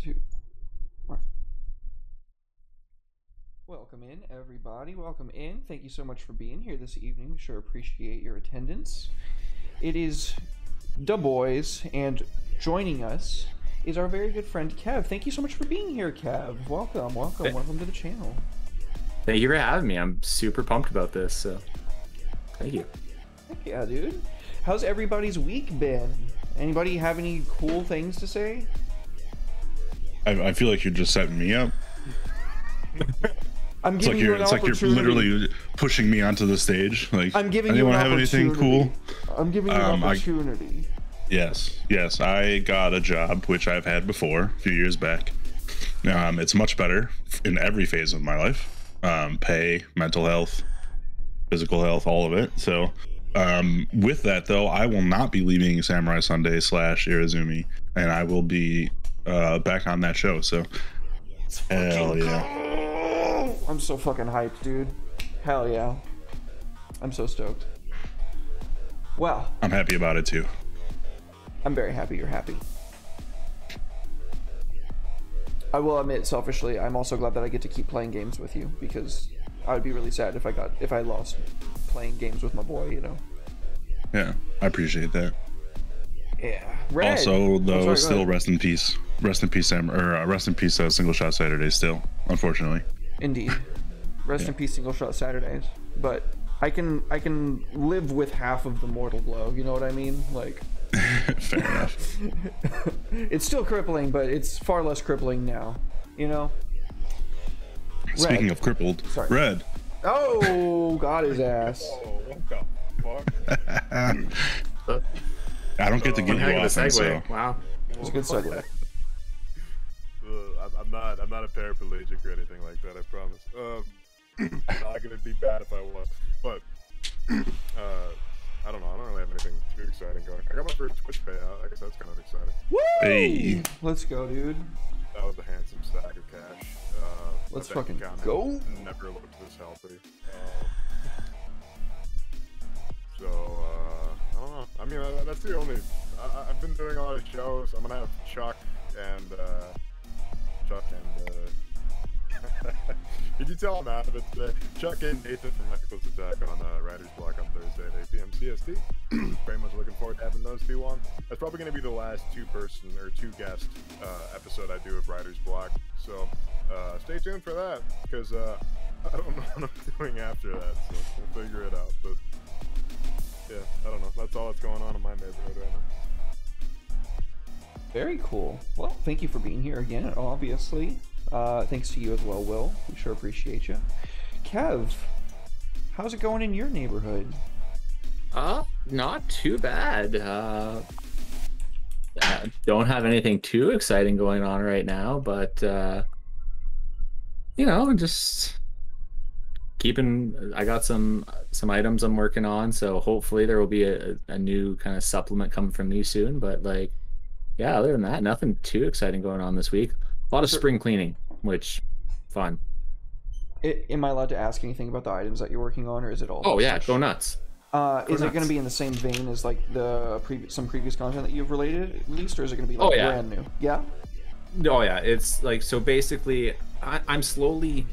2, 1. Welcome in, everybody. Welcome in. Thank you so much for being here this evening. We sure appreciate your attendance. It is Da Boys, and joining us is our very good friend Kev. Thank you so much for being here, Kev. Welcome, welcome to the channel. Thank you for having me. I'm super pumped about this, so thank you. Heck yeah, dude. How's everybody's week been? Anybody have any cool things to say? I feel like you're just setting me up. I'm giving you an opportunity. It's like you're literally pushing me onto the stage. Like, I'm giving you an have anything cool? I'm giving you an opportunity. Yes. I got a job, which I've had before a few years back. It's much better in every phase of my life. Pay, mental health, physical health, all of it. So with that, though, I will not be leaving Samurai Sunday / Irizumi, and I will be back on that show. So hell yeah. I'm so fucking hyped, dude. Hell yeah. I'm so stoked. Well, I'm happy about it too. I'm very happy you're happy. I will admit, selfishly, I'm also glad that I get to keep playing games with you, because I would be really sad if I lost playing games with my boy, you know. Yeah, I appreciate that. Yeah. Red. Also, though, still rest in peace. Rest in peace, Sam, or rest in peace, Single Shot Saturday. Still, unfortunately. Indeed. Rest in peace, Single Shot Saturdays. But I can live with half of the mortal blow. You know what I mean? Like. Fair enough. It's still crippling, but it's far less crippling now. You know. Speaking of crippled, Red. Oh, got his ass. Oh, what the fuck? I don't get to get you off. So. Wow. It's a good segue. I'm not a paraplegic or anything like that, I promise. Not gonna be bad if I was, but I don't know. I don't really have anything too exciting going. I got my first Twitch payout. I guess that's kind of exciting. Woo! Hey. Let's go, dude. That was a handsome stack of cash. Let's fucking go. Never looked this healthy. I don't know. I mean, that's the only. I've been doing a lot of shows. I'm gonna have Chuck and. Did you tell I'm out of it today? Chuck and Nathan from Michael's Attack on Writer's Block on Thursday at 8 p.m. CST. Very much looking forward to having those two on. That's probably going to be the last two-guest episode I do of Writer's Block. So stay tuned for that, because I don't know what I'm doing after that, so we'll figure it out. But yeah, I don't know. That's all that's going on in my neighborhood right now. Very cool. Well, thank you for being here again, obviously. Thanks to you as well, Will. We sure appreciate you. Kev, how's it going in your neighborhood? Not too bad. Don't have anything too exciting going on right now, but you know, just keeping. I got some items I'm working on, so hopefully there will be a new kind of supplement coming from me soon. But like, yeah, other than that, nothing too exciting going on this week. A lot of spring cleaning, which fun. Am I allowed to ask anything about the items that you're working on, or is it all? Oh yeah, go nuts. Is it going to be in the same vein as like the some previous content that you've related, at least, or is it going to be like brand new? Yeah. Oh yeah, it's like, so basically, I'm slowly.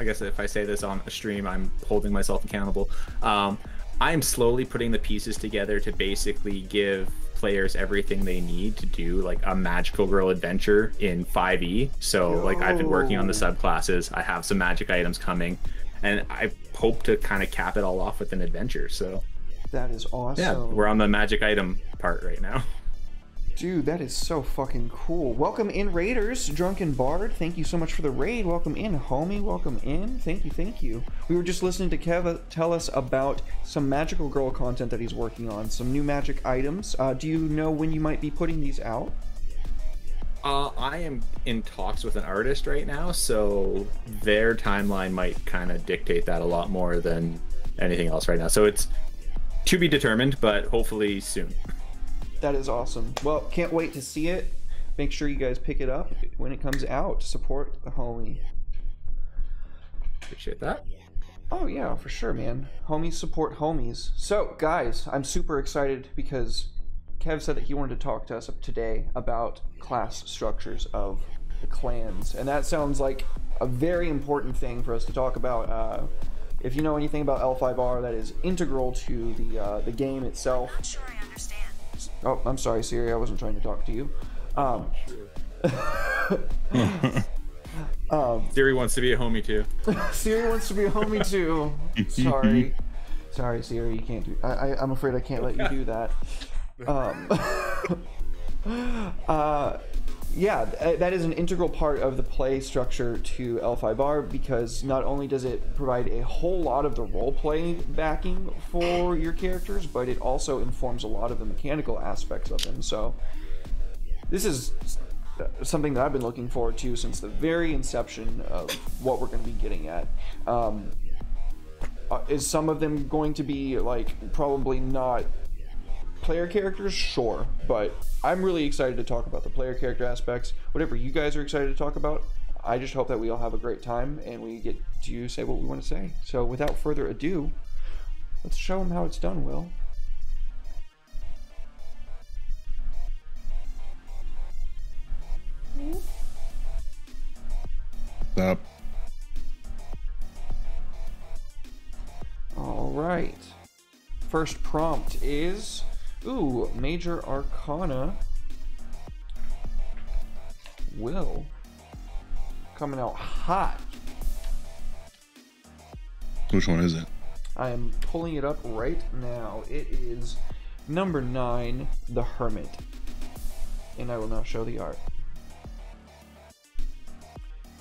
I guess if I say this on a stream, I'm holding myself accountable. I'm slowly putting the pieces together to basically give players everything they need to do like a magical girl adventure in 5e. So like, I've been working on the subclasses. I have some magic items coming, and I hope to kind of cap it all off with an adventure. So that is awesome. Yeah, we're on the magic item part right now. Dude, that is so fucking cool. Welcome in, Raiders. Drunken Bard, thank you so much for the raid. Welcome in, homie. Welcome in. Thank you. We were just listening to Kev tell us about some magical girl content that he's working on, some new magic items. Do you know when you might be putting these out? I am in talks with an artist right now, so their timeline might kind of dictate that a lot more than anything else right now. So it's to be determined, but hopefully soon. That is awesome. Well, can't wait to see it. Make sure you guys pick it up when it comes out. Support the homie. Appreciate that. Oh yeah, for sure, man. Homies support homies. So, guys, I'm super excited because Kev said that he wanted to talk to us today about class structures of the clans, and that sounds like a very important thing for us to talk about. If you know anything about L5R, that is integral to the game itself. Not sure I understand. Oh, I'm sorry, Siri. I wasn't trying to talk to you. Siri wants to be a homie too. Siri wants to be a homie too. Sorry, Siri. You can't do. I'm afraid I can't let you do that. Yeah, that is an integral part of the play structure to L5R, because not only does it provide a whole lot of the roleplay backing for your characters, but it also informs a lot of the mechanical aspects of them. So this is something that I've been looking forward to since the very inception of what we're going to be getting at. Is some of them going to be, like, probably not player characters? Sure, but I'm really excited to talk about the player character aspects. Whatever you guys are excited to talk about, I just hope that we all have a great time and we get to say what we want to say. So without further ado, let's show them how it's done, Will. Stop. All right. First prompt is, ooh, Major Arcana. Will. Coming out hot. Which one is it? I am pulling it up right now. It is number 9, The Hermit. And I will now show the art.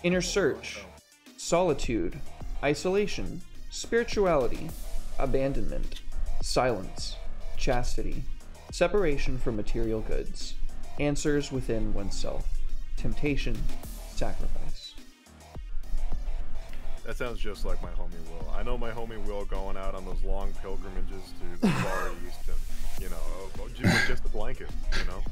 Inner search, solitude, isolation, spirituality, abandonment, silence, chastity, separation from material goods, answers within oneself, temptation, sacrifice. That sounds just like my homie Will. I know my homie Will going out on those long pilgrimages to the Far East and, you know, just a blanket, you know?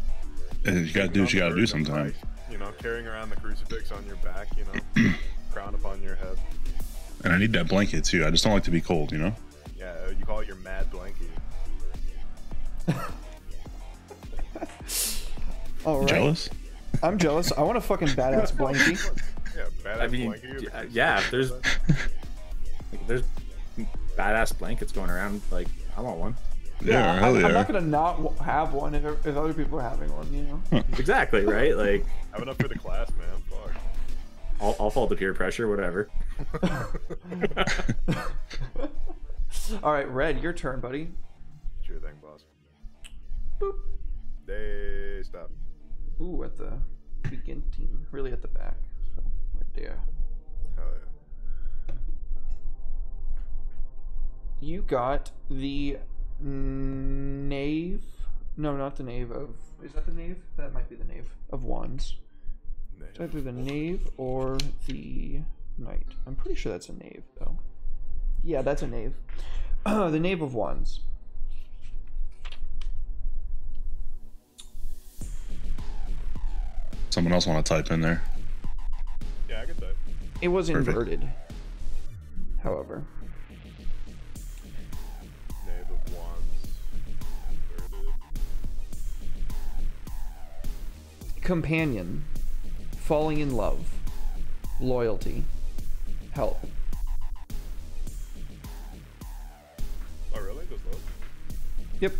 And you gotta do what you gotta do sometimes. You know, carrying around the crucifix on your back, you know, crown upon your head. And I need that blanket too. I just don't like to be cold, you know? Yeah, you call it your mad blankie. All right. Jealous? I'm jealous. I want a fucking badass blankie. Yeah, badass I mean, blankie. yeah, if there's badass blankets going around, like, I want one. Yeah, hell yeah. I'm not gonna not have one if other people are having one, you know? Exactly, right? Like, Have enough for the class, man. Fuck. I'll fall to peer pressure, whatever. All right, Red, your turn, buddy. It's your thing, boss. Boop. They stop. Ooh, at the beginning, really at the back. So, right there. Hell yeah. You got the knave. No, not the knave of. Is that the knave? That might be the knave of wands. It's either the knave or the knight. I'm pretty sure that's a knave, though. Yeah, that's a knave. The knave of wands. Someone else want to type in there? Yeah, I get that. It was Perfect. inverted, however. Knave of Wands. Inverted. Companion. Falling in love. Loyalty. Help. Oh, really? Just love? Yep.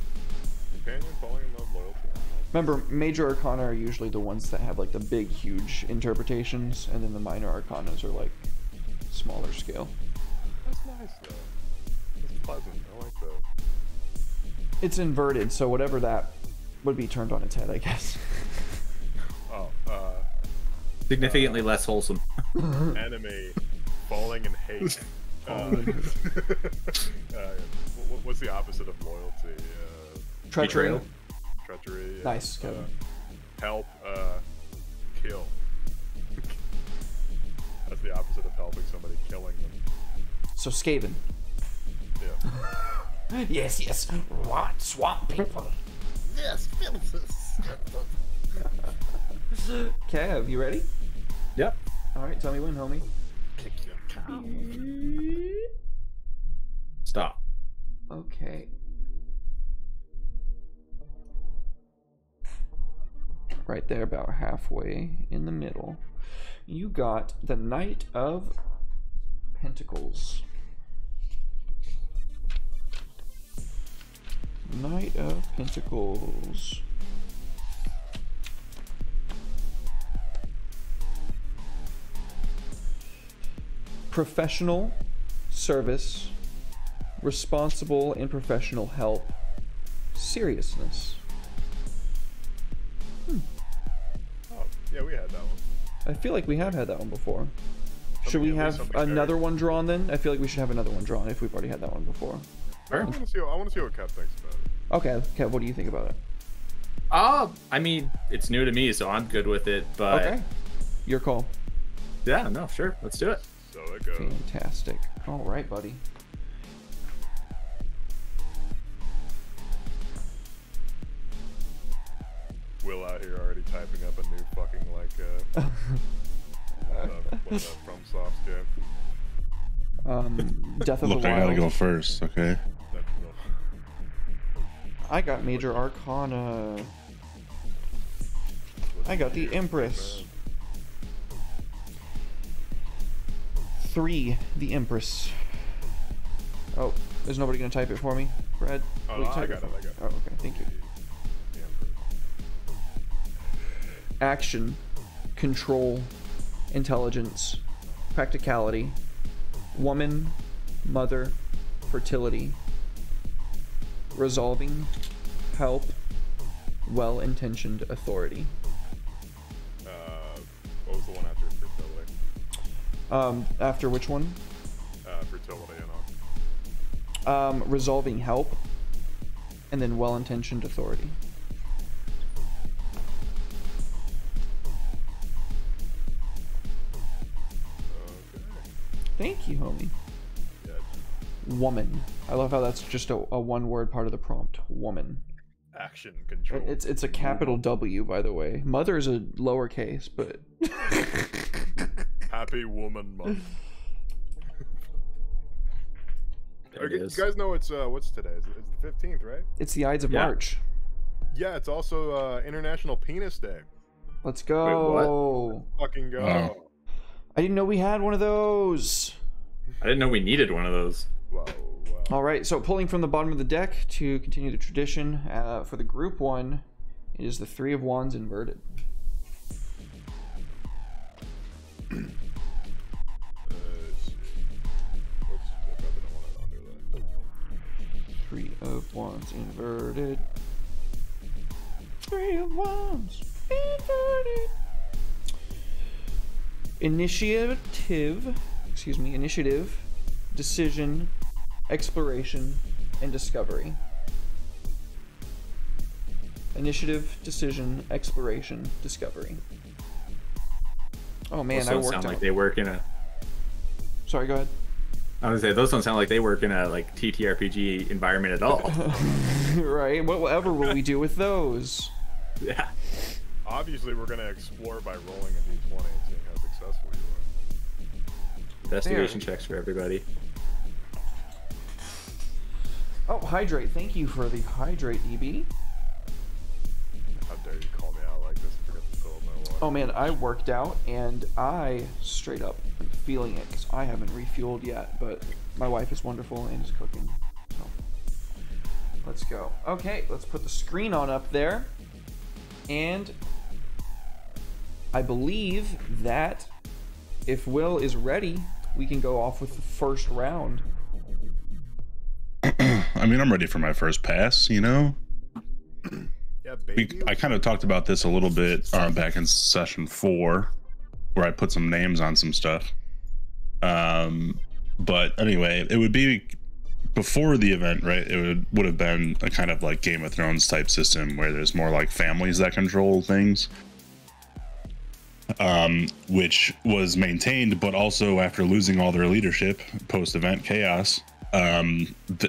Companion, falling in love, loyalty. Remember, major arcana are usually the ones that have like the big, huge interpretations, and then the minor arcanas are like smaller scale. That's nice, though. That's pleasant. I like that. It's inverted, so whatever that would be turned on its head, I guess. Oh, Significantly less wholesome. enemy, falling in hate. What's the opposite of loyalty? Treachery. Betrayal. Treachery. Nice, Kevin. Help, kill. That's the opposite of helping somebody, killing them. So Skaven. Yeah. Yes. What? Swamp people. Yes, filters. Kev, you ready? Yep. Alright, tell me when, homie. Kick your cow. Stop. Okay. right there, about halfway in the middle. You got the Knight of Pentacles. Knight of Pentacles. Professional service, responsible and professional help, seriousness. Oh, yeah, we had that one. I feel like we have had that one before. Should we At least have something another very- one drawn then? I feel like we should have another one drawn if we've already had that one before. I want to see what Kev thinks about it. Okay, Kev, what do you think about it? I mean, it's new to me, so I'm good with it. But Okay, your call. yeah, no, sure, let's do it. So it goes. Fantastic. All right, buddy. Will out here already typing up a new fucking like what's that from Soft game? Death of Look, the I gotta Wild. go first, okay? I got Major Arcana. I got the Empress. 3, the Empress. Oh, is nobody gonna type it for me, Brad? Oh, Will you I type got for it, me? I got it. Oh, okay, thank you. Action, control, intelligence, practicality, woman, mother, fertility, resolving, help, well-intentioned authority. What was the one after fertility? After which one? Fertility and all. Resolving help, and then well-intentioned authority. Okay. Thank you, homie. Yeah. Woman. I love how that's just a one-word part of the prompt. Woman. Action control. It's a capital W, by the way. Mother's a lowercase, but Happy Woman Month. There it Okay, you is. guys know it's what's today? It's the 15th, right? it's the Ides of Yeah. March. Yeah, it's also International Penis Day. Let's go. what? Fucking go. Wow. I didn't know we had one of those. I didn't know we needed one of those. Wow. All right, so pulling from the bottom of the deck to continue the tradition, for the group one, it is the 3 of Wands inverted. Let's see. Whoops, I probably don't want it under that. 3 of Wands inverted. 3 of Wands inverted. Initiative, decision, exploration, and discovery. Initiative, decision, exploration, discovery. Oh man, Those I don't worked sound out. like they work in a. Sorry, go ahead. I was gonna say those don't sound like they work in a like TTRPG environment at all. Right? Whatever will we do with those? Yeah. Obviously, we're gonna explore by rolling a d20 and seeing how successful you are. Investigation checks for everybody. Oh, hydrate. Thank you for the hydrate, EB. How dare you call me out like this? I forgot to fill up my water. Oh man, I worked out and I straight up am feeling it because I haven't refueled yet, but my wife is wonderful and is cooking. So let's go. Okay, let's put the screen on up there. And I believe that if Will is ready, we can go off with the first round. I mean, I'm ready for my first pass, you know? Yeah, baby. I kind of talked about this a little bit back in session 4, where I put some names on some stuff. But anyway, it would be before the event, right? It would have been a kind of like Game of Thrones type system where there's more like families that control things, which was maintained, but also after losing all their leadership post-event chaos,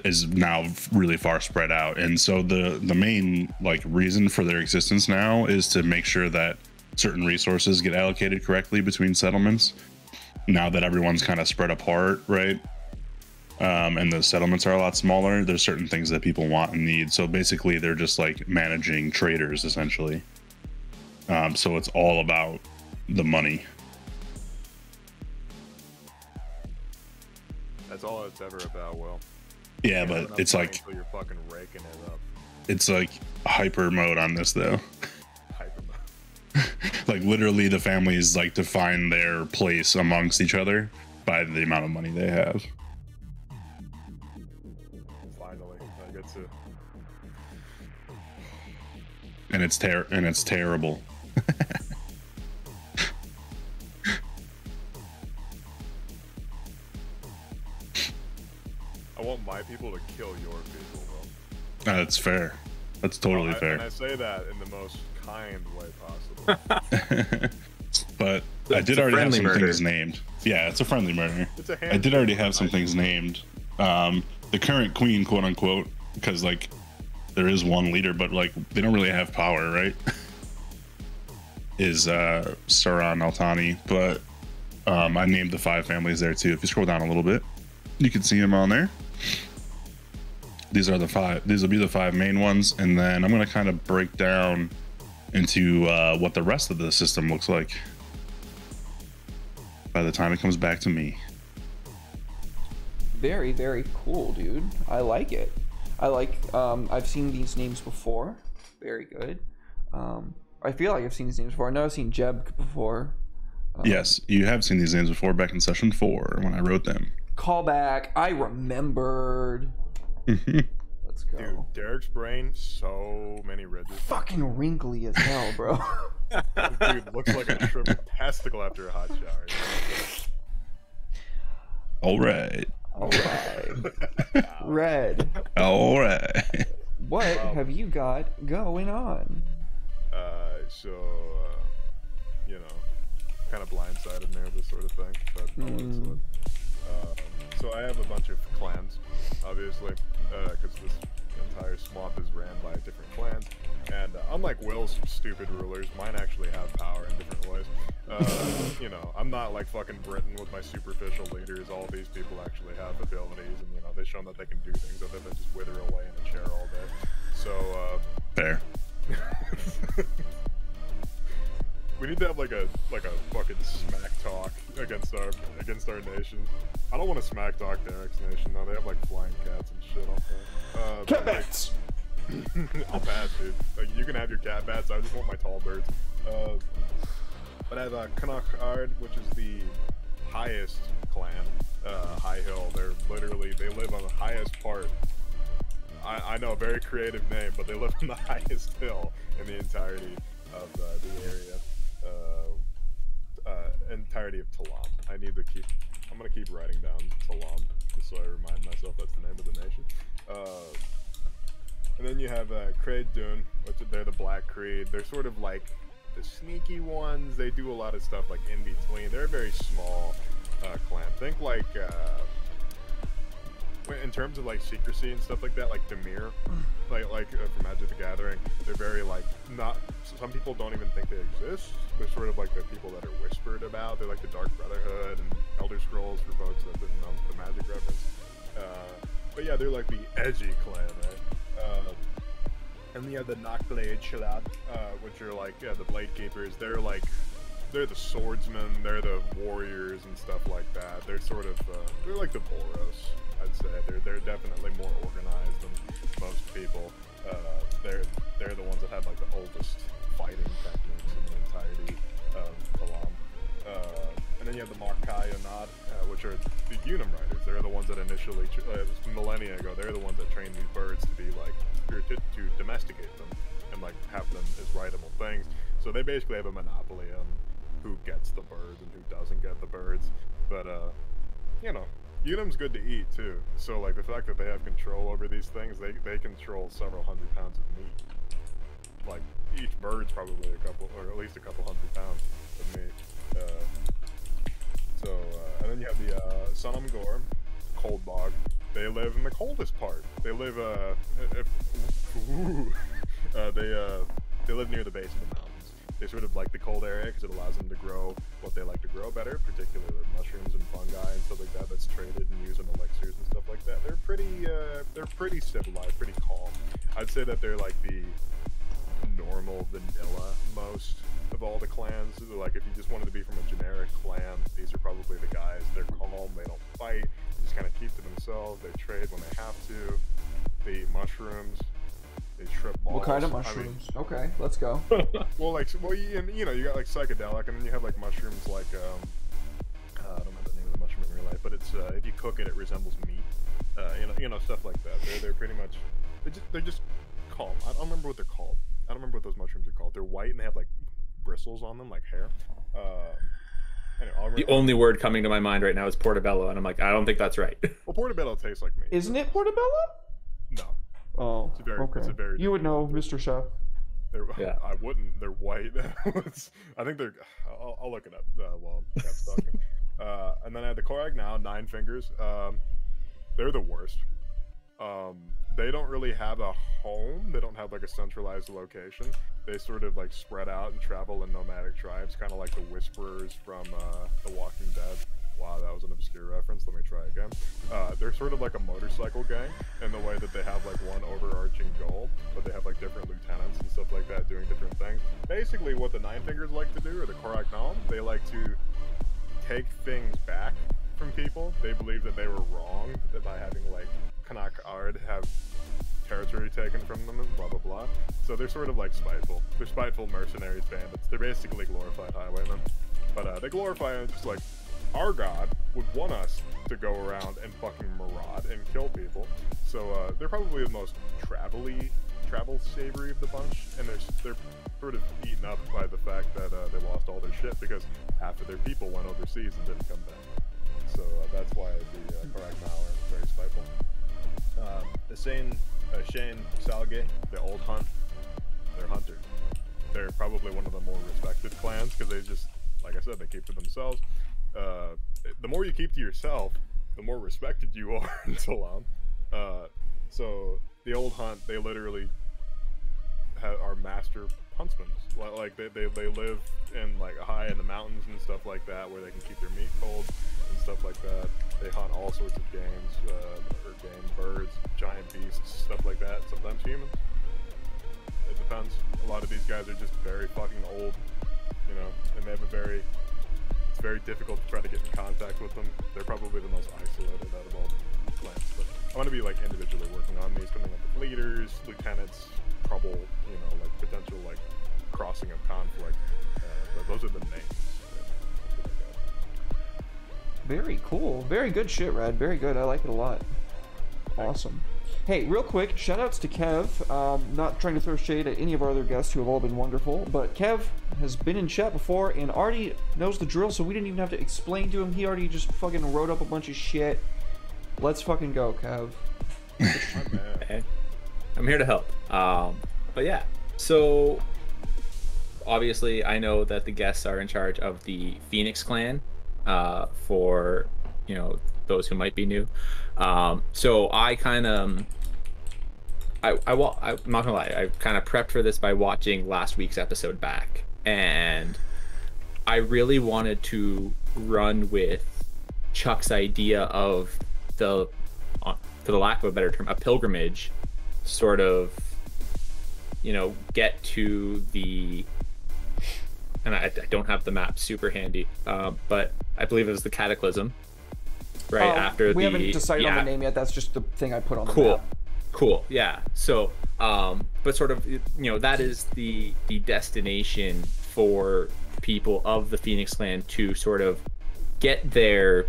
is now really far spread out. And so the main like reason for their existence now is to make sure that certain resources get allocated correctly between settlements now that everyone's kind of spread apart, right? And the settlements are a lot smaller. There's certain things that people want and need, so basically they're just like managing traders essentially. So it's all about the money. That's all it's ever about, Will. Yeah, You have but enough it's money like until you're fucking raking it up. it's like hyper mode on this though. Hyper mode. Like literally the families like define their place amongst each other by the amount of money they have. Finally, I get to. And it's terrible. I want my people to kill your people, Will. That's fair. That's totally And fair. I say that in the most kind way possible. But I It's did a already have friendly some murder. things named. Yeah, it's a friendly murder. It's a I did already have some things named. The current queen, quote unquote, because like there is one leader, but like they don't really have power, right? Is Saran Altani, but I named the 5 families there too. If you scroll down a little bit, you can see them on there. These are the 5. These will be the 5 main ones, and then I'm gonna kind of break down into what the rest of the system looks like by the time it comes back to me. Very, very cool, dude. I like it. I like, I've seen these names before. Very good. I feel like I've seen these names before. I know I've seen Jeb before. Yes, you have seen these names before back in session 4 when I wrote them. Callback. I remembered. Let's go. Dude, Derek's brain, so many ridges. Fucking wrinkly as hell, bro. Dude, looks like a shriveled testicle after a hot shower. All right. All right. Red. All right. What have you got going on? You know, kind of blindsided me with this sort of thing, but I'll let it slip. So I have a bunch of clans, obviously, because this entire swamp is ran by different clans, and unlike Will's stupid rulers, mine actually have power in different ways. You know, I'm not like fucking Britain with my superficial leaders. All these people actually have abilities, and you know, they've shown that they can do things other than just wither away in a chair all day. So, Fair. we need to have like a fucking smack talk against our nation. I don't want to smack talk Derek's nation though. They have like flying cats and shit off there. Cat bats. I'll pass, dude. Like you can have your cat bats. I just want my tall birds. But I have Canuck Ard, which is the highest clan, High Hill. They live on the highest part. I know, a very creative name, but they live on the highest hill in the entirety of the area. Entirety of Talam. I'm gonna keep writing down Talam, just so I remind myself that's the name of the nation. And then you have Craig Dune, which they're the Black Creed. They're sort of like the sneaky ones. They do a lot of stuff like in between. They're a very small clan. Think like in terms of like secrecy and stuff like that, like Demir, like from Magic the Gathering. They're very like not. Some people don't even think they exist. They're sort of like the people that are whispered about. They're like the Dark Brotherhood and Elder Scrolls for folks that didn't know the Magic reference. But yeah, they're like the edgy clan, right? And then you have the Knockblade Shalad, which are like the Blade Keepers. They're the swordsmen. They're the warriors and stuff like that. They're sort of they're like the Boros, I'd say. They're definitely more organized than most people. They're the ones that have like the oldest fighting techniques in the entirety of Kalam. And then you have the Markai Onad, which are the Unum Riders. They're the ones that initially, millennia ago, they're the ones that trained these birds to be like, to domesticate them and like have them as rideable things. So they basically have a monopoly on who gets the birds and who doesn't get the birds. But you know, Unum's good to eat too. So like the fact that they have control over these things, they control several hundred pounds of meat. Like each bird's probably a couple, or at least a couple hundred pounds of meat. And then you have the Sunum Gorm, Cold Bog. They live in the coldest part. They live they live near the base of the mountains. They sort of like the cold area because it allows them to grow what they like to grow better, particularly mushrooms and fungi and stuff like that. That's traded and used in elixirs and stuff like that. They're pretty civilized, pretty calm. I'd say that they're like the normal vanilla most of all the clans. Like if you just wanted to be from a generic clan, these are probably the guys. They're calm, they don't fight, they just kind of keep to themselves. They trade when they have to. They eat mushrooms. They trip balls. What kind of mushrooms? Okay, let's go. Well, you know, you got like psychedelic, and then you have like mushrooms like I don't know the name of the mushroom in real life, but it's if you cook it, it resembles meat. You know, stuff like that. They're pretty much they're just calm. I don't remember what they're called. I don't remember what those mushrooms are called. They're white and they have like bristles on them, like hair. Anyway, The only word coming to my mind right now is portobello, and I'm like, I don't think that's right. well, portobello tastes like meat. Isn't it portobello? No. Oh, It's a very, okay. it's a very You would know, Mr. Chef. Yeah. I wouldn't. They're white. I think they're. I'll look it up while Cap's talking. And then I have the Korag now, 9 fingers. They're the worst. They don't really have a home. They don't have like a centralized location. They sort of like spread out and travel in nomadic tribes, kind of like the Whisperers from The Walking Dead. Wow, that was an obscure reference. Let me try again. They're sort of like a motorcycle gang in the way that they have like one overarching goal, but they have like different lieutenants and stuff like that doing different things. Basically, what the Nine Fingers like to do, or the Korak Nam, they like to take things back from people. They believe that they were wronged that by having like Kanak Ard have territory taken from them and blah blah blah. So they're sort of like spiteful. They're spiteful mercenaries, bandits. They're basically glorified highwaymen. But they glorify it just like our god would want us to go around and fucking maraud and kill people. So they're probably the most travel savory of the bunch, and they're sort of eaten up by the fact that they lost all their shit because half of their people went overseas and didn't come back. So that's why the Korak Mao are very spiteful. The Shane Salge, the Old Hunt, they're hunters. They're probably one of the more respected clans because they just, like I said, they keep to themselves. The more you keep to yourself, the more respected you are in Salam. So the Old Hunt, they literally are master huntsmen. Like they live in like high in the mountains and stuff like that, where they can keep their meat cold and stuff like that. They hunt all sorts of birds, giant beasts, stuff like that. Sometimes humans. It depends. A lot of these guys are just very fucking old, you know, and they have it's very difficult to try to get in contact with them. They're probably the most isolated out of all the clans. But I'm going to be like individually working on these, coming up with leaders, lieutenants, trouble, you know, like potential like crossing of conflict. But those are the names. Very cool. Very good shit, Red. Very good. I like it a lot. Awesome. Hey, real quick, shoutouts to Kev. Not trying to throw shade at any of our other guests who have all been wonderful, but Kev has been in chat before and already knows the drill, so we didn't even have to explain to him. He already just fucking wrote up a bunch of shit. Let's fucking go, Kev. Okay. I'm here to help. But yeah, so obviously I know that the guests are in charge of the Phoenix clan, for, you know, those who might be new. So I kind of, I'm not gonna lie, I kind of prepped for this by watching last week's episode back, and I really wanted to run with Chuck's idea of for the lack of a better term, a pilgrimage, sort of, you know, get to the, and I don't have the map super handy, but I believe it was the Cataclysm, right after we haven't decided on the name yet. That's just the thing I put on the map. Cool. Yeah. So, but sort of, you know, that is the destination for people of the Phoenix clan to sort of get their,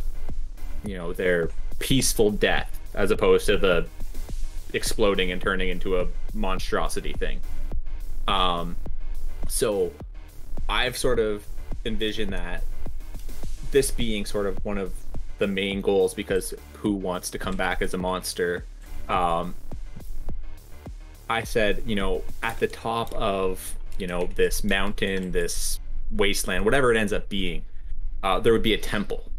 you know, their peaceful death, as opposed to the exploding and turning into a monstrosity thing. So I've sort of envisioned that this being sort of one of the main goals, because who wants to come back as a monster? I said, you know, at the top of, you know, this mountain, this wasteland, whatever it ends up being, there would be a temple.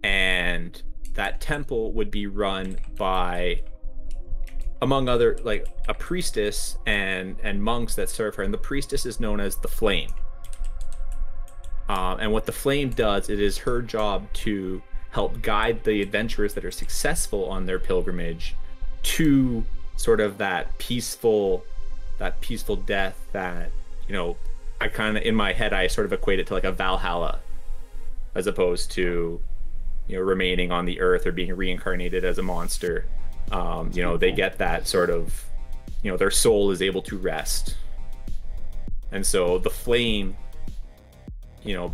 And that temple would be run by, among other, like a priestess and monks that serve her. And the priestess is known as the Flame. And what the Flame does, it is her job to help guide the adventurers that are successful on their pilgrimage to sort of that peaceful death that, you know, I kind of, in my head, I sort of equate it to like a Valhalla, as opposed to, remaining on the earth or being reincarnated as a monster. They get that sort of, their soul is able to rest. And so the flame,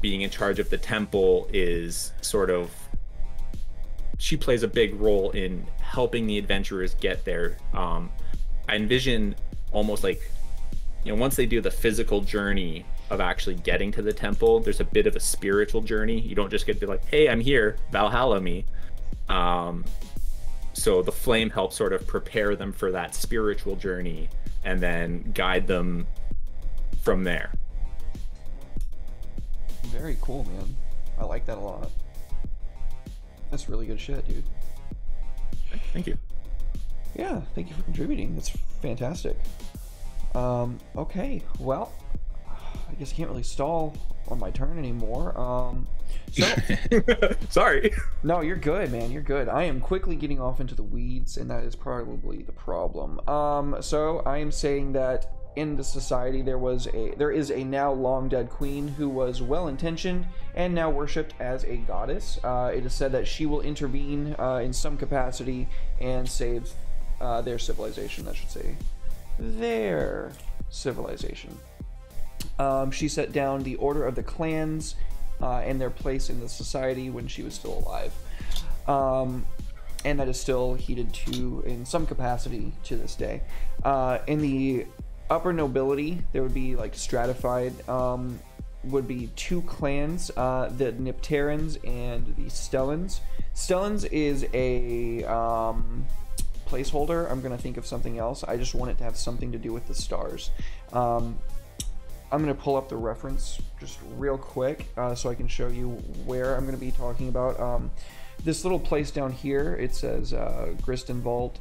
being in charge of the temple is sort of, she plays a big role in helping the adventurers get there. I envision almost like, once they do the physical journey of actually getting to the temple, there's a bit of a spiritual journey. You don't just get to be like, hey, I'm here, Valhalla me. So the flame helps sort of prepare them for that spiritual journey and then guide them from there. Very cool, man. I like that a lot. That's really good shit, dude. Thank you. Yeah, thank you for contributing. That's fantastic. Okay, well, I guess I can't really stall on my turn anymore. Sorry. No, you're good, man. You're good. I am quickly getting off into the weeds, and that is probably the problem. So I am saying that in the society there is a now long dead queen who was well intentioned and now worshipped as a goddess. It is said that she will intervene in some capacity and save their civilization. I should say their civilization. She set down the order of the clans and their place in the society when she was still alive. And that is still heeded to in some capacity to this day. In the upper nobility, there would be like stratified, would be two clans, the Nipterans and the Stellans. Stellans is a placeholder. I'm going to think of something else. I just want it to have something to do with the stars. I'm going to pull up the reference just real quick so I can show you where I'm going to be talking about. This little place down here, it says Gristenwald,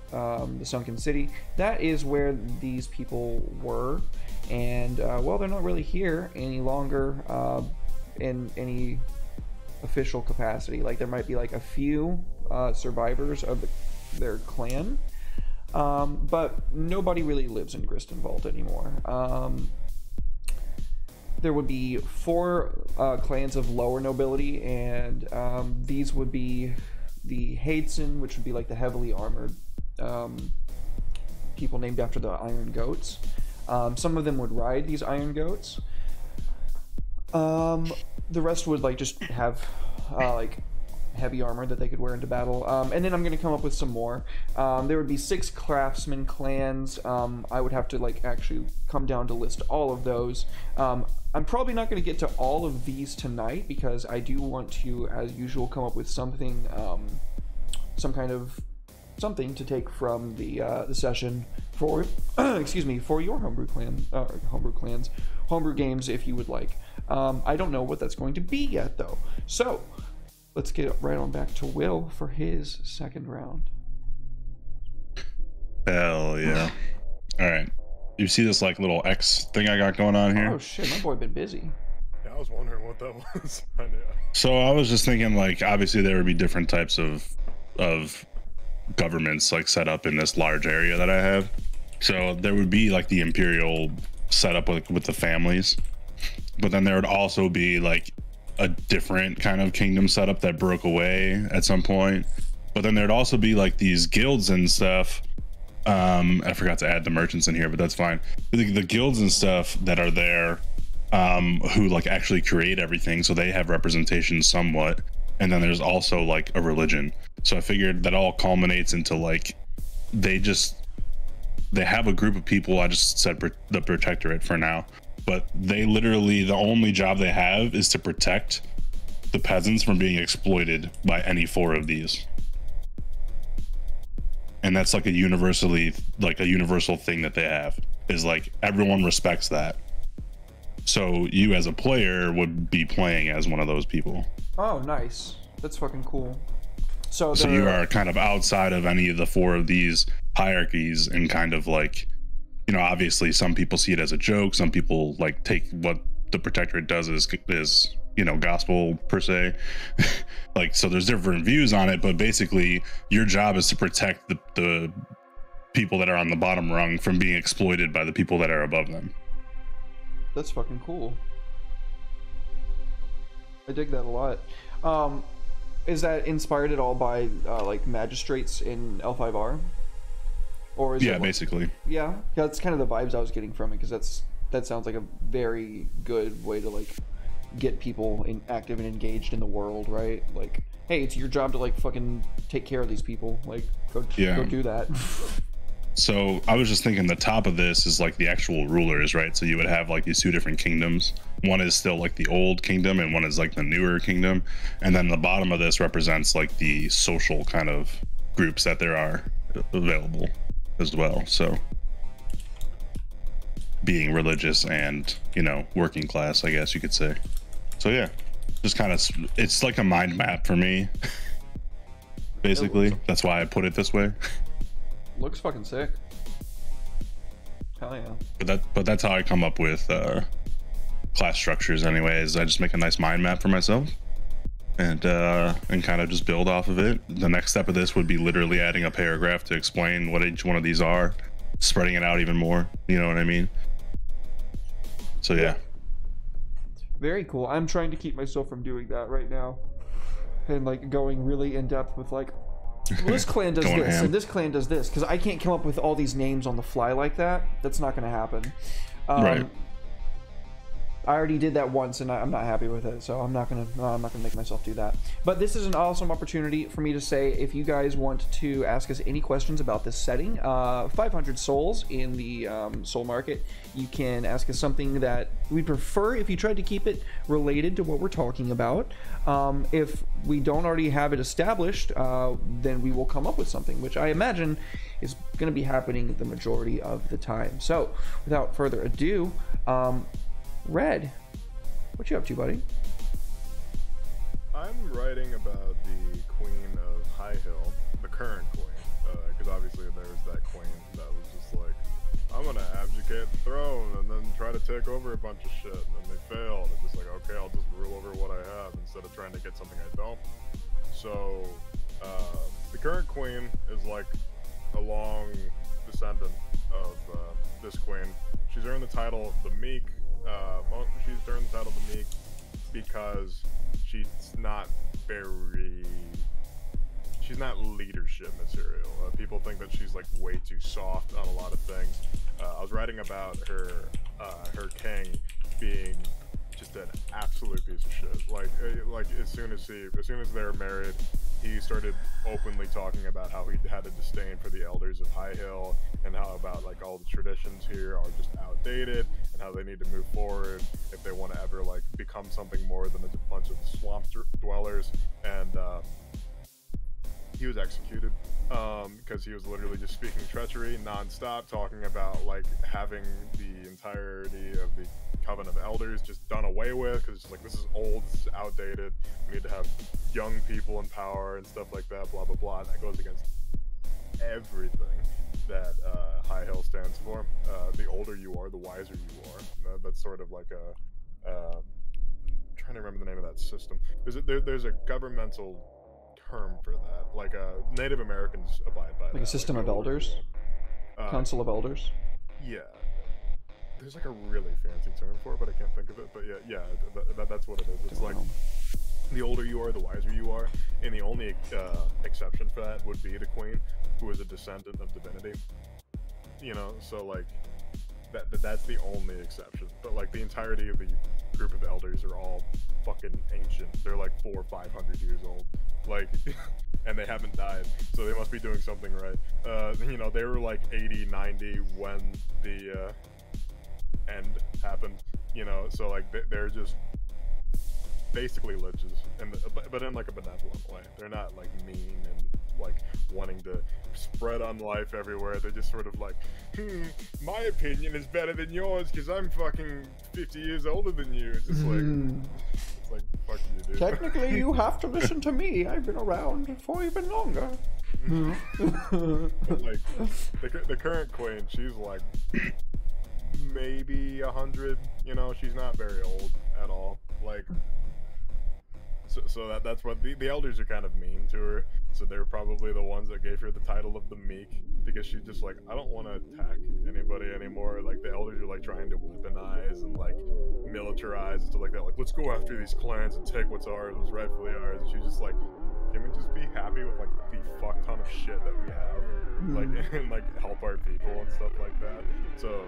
the Sunken City. That is where these people were. And, well, they're not really here any longer in any official capacity. Like, there might be, like, a few survivors of their clan. But nobody really lives in Gristenwald anymore. There would be 4 clans of lower nobility, and these would be the Haidson, which would be like the heavily armored people named after the Iron Goats. Some of them would ride these Iron Goats. The rest would like just have like heavy armor that they could wear into battle. And then I'm going to come up with some more. There would be 6 craftsman clans. I would have to like actually come down to list all of those. I'm probably not going to get to all of these tonight because I do want to, as usual, come up with something, some kind of something to take from the session for, excuse me, for your homebrew clans, homebrew games if you would like. I don't know what that's going to be yet though. So let's get right on back to Will for his second round. Hell yeah. All right. You see this like little X thing I got going on here? Oh shit, my boy been busy. Yeah, I was wondering what that was. I know. So I was just thinking like obviously there would be different types of governments like set up in this large area that I have. So there would be like the imperial setup with the families. But then there would also be like a different kind of kingdom setup that broke away at some point. But then there'd also be like these guilds and stuff. I forgot to add the merchants in here, but that's fine. The guilds and stuff that are there, who like actually create everything, so they have representation somewhat. And then there's also like a religion. So I figured that all culminates into like they have a group of people. I just said the protectorate for now, but they literally, the only job they have is to protect the peasants from being exploited by any 4 of these. And that's like a universal thing that they have, is like everyone respects that. So you as a player would be playing as one of those people. Oh, nice. That's fucking cool. So you are kind of outside of any of the 4 of these hierarchies, and kind of like, you know, obviously some people see it as a joke. Some people like take what the protectorate does is you know, gospel per se. Like, so there's different views on it, but basically your job is to protect the people that are on the bottom rung from being exploited by the people that are above them. That's fucking cool. I dig that a lot. Is that inspired at all by like magistrates in L5R? Or is Yeah, it like, basically. yeah, that's kind of the vibes I was getting from it, because that sounds like a very good way to like get people active and engaged in the world, right? Like, hey, it's your job to like fucking take care of these people. Like, go do that. So I was just thinking the top of this is like the actual rulers, right? So you would have like these two different kingdoms. One is still like the old kingdom and one is like the newer kingdom. And then the bottom of this represents like the social kind of groups that there are available as well. So being religious and, you know, working class, I guess you could say. So yeah, just kind of, it's like a mind map for me. Basically, that's why I put it this way. Looks fucking sick. Hell yeah. But that's how I come up with class structures anyways. I just make a nice mind map for myself and kind of just build off of it. The next step of this would be literally adding a paragraph to explain what each one of these are, spreading it out even more, you know what I mean? So yeah. Very cool. I'm trying to keep myself from doing that right now, and like going really in depth with like, well, this clan does this and this clan does this, because I can't come up with all these names on the fly like that. That's not going to happen. Right. I already did that once, and I'm not happy with it, so I'm not gonna make myself do that. But this is an awesome opportunity for me to say, if you guys want to ask us any questions about this setting, 500 souls in the soul market, you can ask us something that we'd prefer if you tried to keep it related to what we're talking about. If we don't already have it established, then we will come up with something, which I imagine is going to be happening the majority of the time. So, without further ado, Red, what you up to, buddy? I'm writing about the Queen of High Hill, the current queen, because obviously there was that queen that was just like, I'm gonna abdicate the throne and then try to take over a bunch of shit, and then they failed. It's just like, okay, I'll just rule over what I have instead of trying to get something I don't. So the current queen is like a long descendant of this queen. She's earned the title the Meek. She's earned the title the Meek because she's not leadership material. People think that she's like way too soft on a lot of things. I was writing about her king being just an absolute piece of shit. Like as soon as they were married, he started openly talking about how he had a disdain for the elders of High Hill, and how about like all the traditions here are just outdated, and how they need to move forward if they want to ever like become something more than a bunch of swamp dwellers. And he was executed because he was literally just speaking treachery non-stop, talking about like having the entirety of the Coven of Elders just done away with, because it's like, this is old, this is outdated, we need to have young people in power and stuff like that, blah blah blah. And that goes against everything that High Hill stands for. The older you are, the wiser you are. That's sort of like a I'm trying to remember the name of that system. There's a governmental term for that, like Native Americans abide by, like a system of elders, council of elders. Yeah, there's like a really fancy term for it, but I can't think of it. But yeah, that's what it is. It's like, the older you are, the wiser you are, and the only exception for that would be the queen, who is a descendant of divinity. You know, so like that's the only exception. But like the entirety of the group of elders are all fucking ancient. They're like 400 or 500 years old, like, and they haven't died, so they must be doing something right. You know, they were like 80, 90 when the end happened. You know, so like they're just basically liches, but in like a benevolent way. They're not like mean and like wanting to spread on life everywhere. They're just sort of like, my opinion is better than yours because I'm fucking 50 years older than you. It's just like, fuck you, dude. Technically, you have to listen to me. I've been around for even longer. But like the current queen, she's like maybe 100. You know, she's not very old at all. Like, so that's what the elders are kind of mean to her. So they're probably the ones that gave her the title of the Meek, because she's just like, I don't want to attack anybody anymore. Like, the elders are like trying to weaponize and like militarize and stuff like that. Like, let's go after these clans and take what's ours, what's rightfully ours. And she's just like, can we just be happy with like the fuck ton of shit that we have, like, and like help our people and stuff like that. So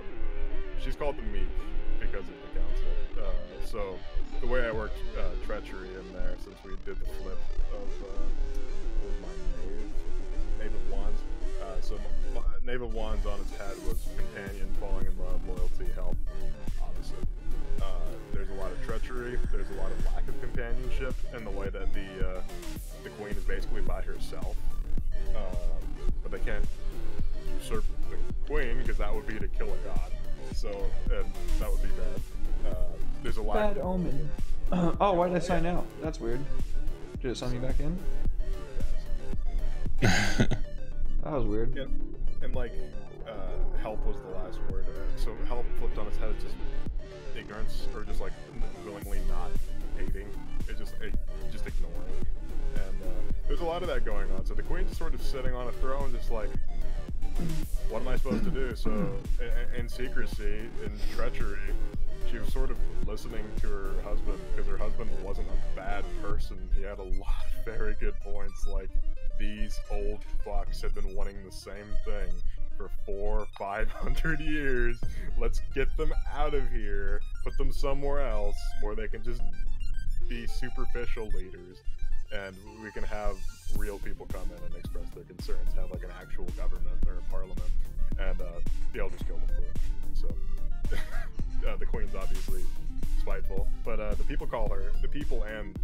she's called the Meek because of the council. So the way I worked treachery in there, since we did the flip of what was my Knave of Wands. So my Knave of Wands on its head was companion, falling in love, loyalty, help, obviously. There's a lot of treachery, there's a lot of lack of companionship, and the way that the queen is basically by herself. But they can't usurp the queen, because that would be to kill a god. So, and that would be bad. There's a lot Bad omen. Oh, why did I sign out? That's weird. Did it sign me back in? That was weird. Yeah. And like, help was the last word. So help flipped on its head, it's just ignorance, or just like willingly not hating. It's just ignoring. And there's a lot of that going on. So the queen's just sort of sitting on a throne, just like, what am I supposed to do? So in secrecy, in treachery, she was sort of listening to her husband, because her husband wasn't a bad person. He had a lot of very good points, like, these old fucks have been wanting the same thing for 400-500 years. Let's get them out of here, put them somewhere else where they can just be superficial leaders, and we can have real people come in and express their concerns, have like an actual government or a parliament, and the elders kill them for it. So the queen's obviously spiteful, but the people and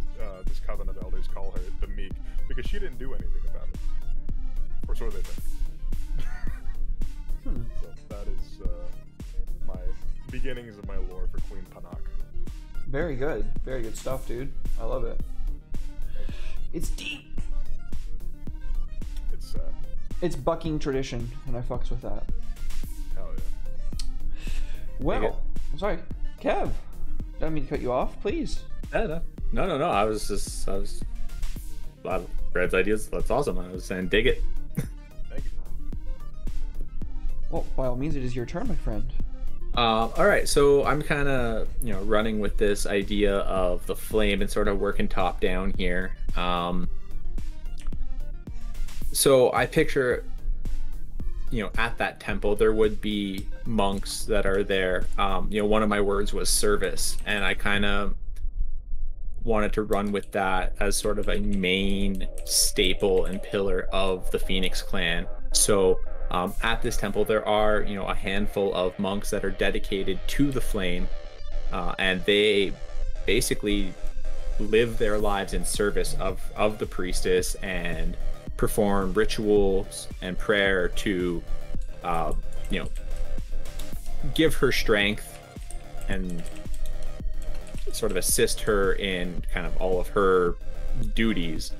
this coven of elders call her the Meek, because she didn't do anything about it, or so they think. So that is my beginnings of my lore for Queen Panak. Very good stuff, dude. I love it. It's deep. It's bucking tradition, and I fucks with that. hell yeah. Well, I'm sorry, Kev. Didn't mean to cut you off. Please. No. I was a lot of Brad's ideas. That's awesome. I was saying, dig it. Thank you. Well, by all means, it is your turn, my friend. All right, so I'm kind of running with this idea of the flame and sort of working top down here. So I picture, at that temple there would be monks that are there. One of my words was service, and I kind of wanted to run with that as sort of a main staple and pillar of the Phoenix clan. So at this temple there are a handful of monks that are dedicated to the flame, and they basically live their lives in service of the priestess and perform rituals and prayer to give her strength and sort of assist her in kind of all of her duties.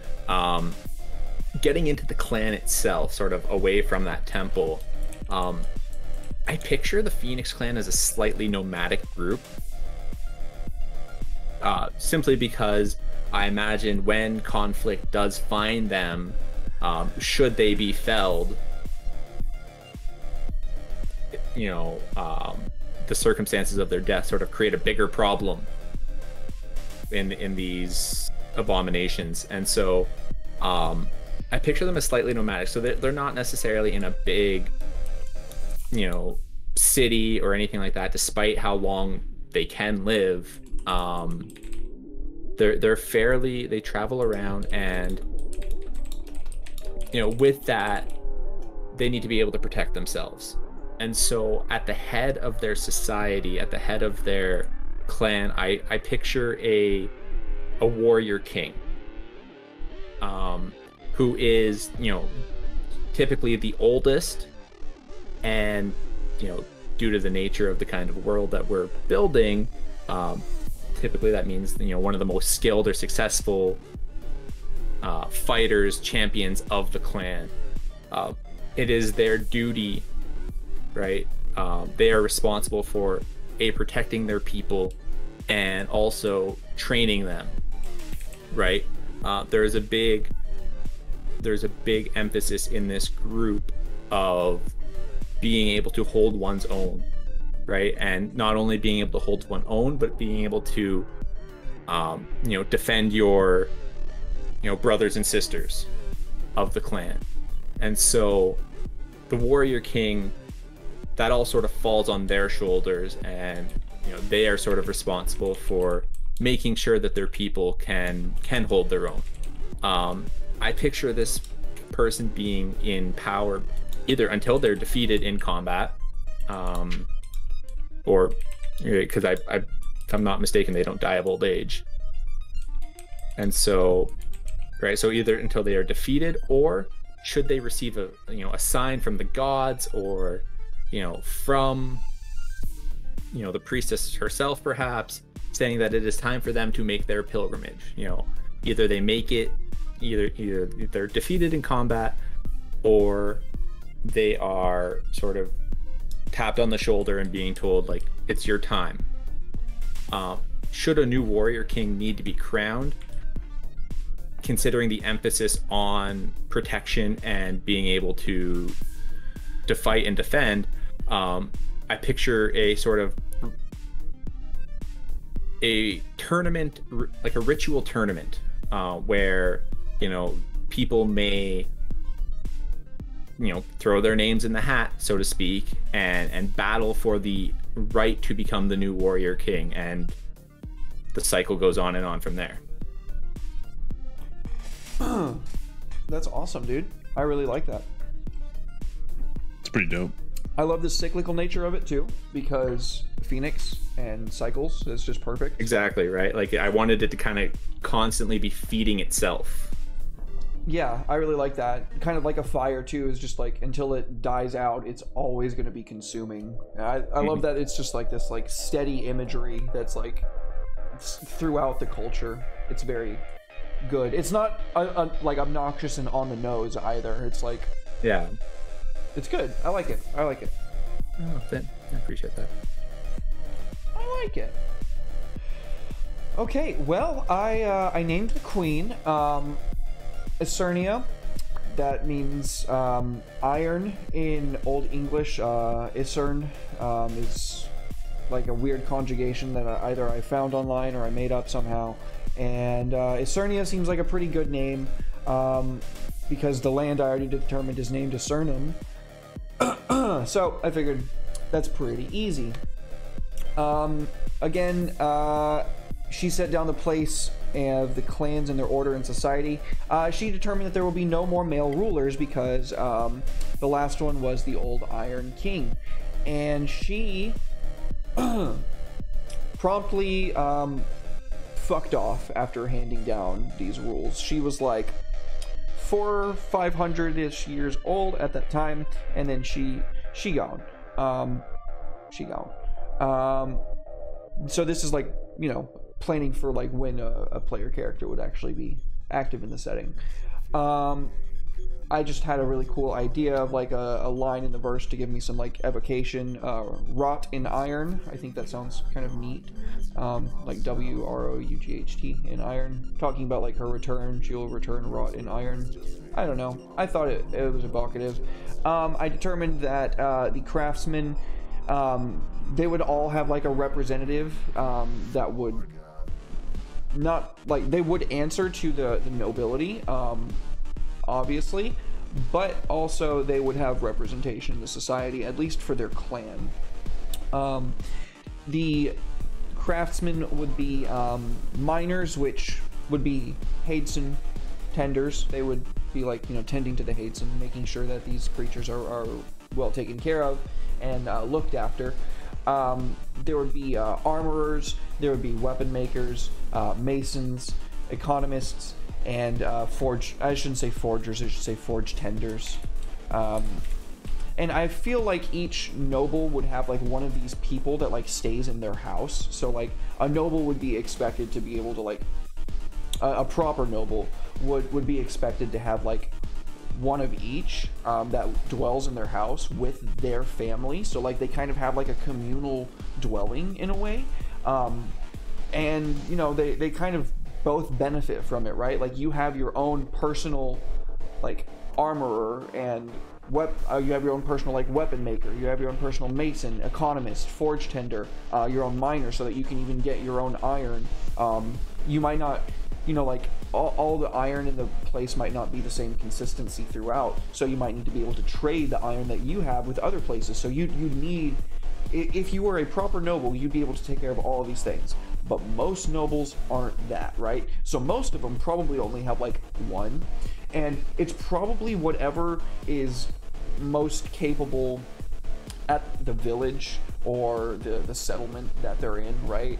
Getting into the clan itself, sort of away from that temple, I picture the Phoenix clan as a slightly nomadic group, simply because I imagine when conflict does find them, should they be felled, the circumstances of their death sort of create a bigger problem in these abominations. And so I picture them as slightly nomadic, so they're not necessarily in a big city or anything like that, despite how long they can live. They travel around, and with that they need to be able to protect themselves. And so at the head of their society, at the head of their clan, I picture a warrior king, who is typically the oldest, and due to the nature of the kind of world that we're building, typically that means one of the most skilled or successful fighters, champions of the clan. It is their duty, right? They are responsible for protecting their people and also training them, right? There's a big emphasis in this group of being able to hold one's own, right? And not only being able to hold one's own, but being able to, defend your, brothers and sisters of the clan. And so the warrior king, that all sort of falls on their shoulders, and they are sort of responsible for making sure that their people can hold their own. I picture this person being in power either until they're defeated in combat, or because if I'm not mistaken, they don't die of old age. And so, right, so either until they are defeated, or should they receive a sign from the gods, or from the priestess herself, perhaps saying that it is time for them to make their pilgrimage. Either they make it, either they're defeated in combat, or they are sort of tapped on the shoulder and being told, like, it's your time. Should a new warrior king need to be crowned, considering the emphasis on protection and being able to fight and defend, I picture a sort of a tournament, like a ritual tournament, where people may throw their names in the hat, so to speak, and battle for the right to become the new warrior king, and the cycle goes on and on from there. That's awesome, dude. I really like that. It's pretty dope. I love the cyclical nature of it too, because Phoenix and cycles is just perfect. Exactly, right? Like, I wanted it to kind of constantly be feeding itself. Yeah, I really like that. Kind of like a fire too, is just like until it dies out, it's always going to be consuming. I love that it's just like this like steady imagery that's like throughout the culture. It's very good. It's not like obnoxious and on the nose either. It's like, yeah, it's good. I like it. Oh, I appreciate that. I like it. Okay, well, I named the queen Isernia. That means iron in Old English. Isern is like a weird conjugation that either I found online or I made up somehow. And Isernia seems like a pretty good name, because the land I already determined is named Isernum. So I figured that's pretty easy. Again, she set down the place of the clans and their order in society. She determined that there will be no more male rulers because the last one was the old Iron King. And she promptly fucked off after handing down these rules. She was like 500-ish years old at that time, and then she gone. So this is like, planning for like when a player character would actually be active in the setting. I just had a really cool idea of like a line in the verse to give me some like evocation. Wrought in iron. I think that sounds kind of neat. Like WROUGHT in iron. Talking about like her return. She'll return wrought in iron. I don't know. I thought it was evocative. I determined that the craftsmen, they would all have like a representative that would not like, they would answer to the nobility, obviously, but also they would have representation in the society, at least for their clan. The craftsmen would be miners, which would be Hadeson tenders. They would be like, tending to the Hadeson, making sure that these creatures are well taken care of and looked after. There would be armorers, there would be weapon makers, masons, economists, and I shouldn't say forgers, I should say forge tenders. And I feel like each noble would have like one of these people that like stays in their house. So like a noble would be expected to be able to like, a proper noble would be expected to have like one of each that dwells in their house with their family. So like they kind of have like a communal dwelling in a way. And they kind of both benefit from it, right? Like you have your own personal like armorer and you have your own personal like weapon maker, you have your own personal mason, economist, forge tender, your own miner, so that you can even get your own iron. You might not, you know, like all the iron in the place might not be the same consistency throughout, so you might need to be able to trade the iron that you have with other places. So you'd need, if you were a proper noble, you'd be able to take care of all of these things. But most nobles aren't that, right? So most of them probably only have like one, and it's probably whatever is most capable at the village or the settlement that they're in, right?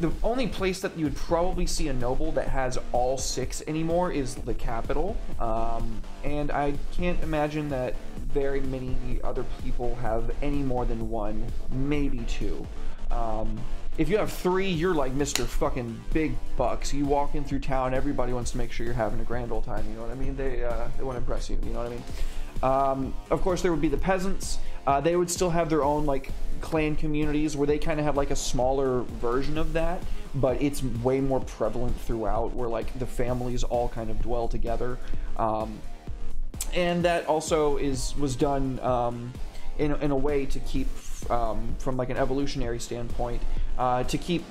The only place that you would probably see a noble that has all 6 anymore is the capital, and I can't imagine that very many other people have any more than 1, maybe 2. If you have 3, you're like Mr. fucking Big Bucks. You walk in through town, everybody wants to make sure you're having a grand old time, you know what I mean? They want to impress you, you know what I mean? Of course, there would be the peasants. They would still have their own like clan communities where they kind of have like a smaller version of that, but it's way more prevalent throughout, where like the families all kind of dwell together. And that also was done in a way to keep, from like an evolutionary standpoint, to keep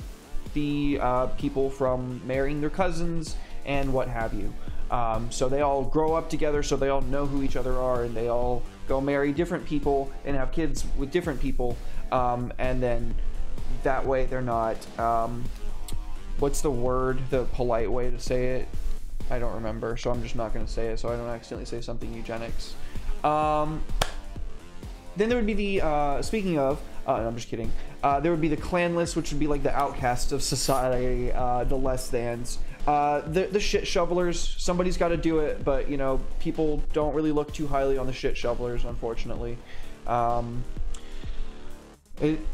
the people from marrying their cousins and what have you. So they all grow up together, so they all know who each other are, and they all go marry different people and have kids with different people, and then that way they're not, what's the word, the polite way to say it? I don't remember, so I'm just not going to say it so I don't accidentally say something eugenics. Then there would be the, speaking of, no, I'm just kidding. There would be the clanless, which would be like the outcasts of society, the less thans. The shit shovelers, somebody's got to do it, but, you know, people don't really look too highly on the shit shovelers, unfortunately.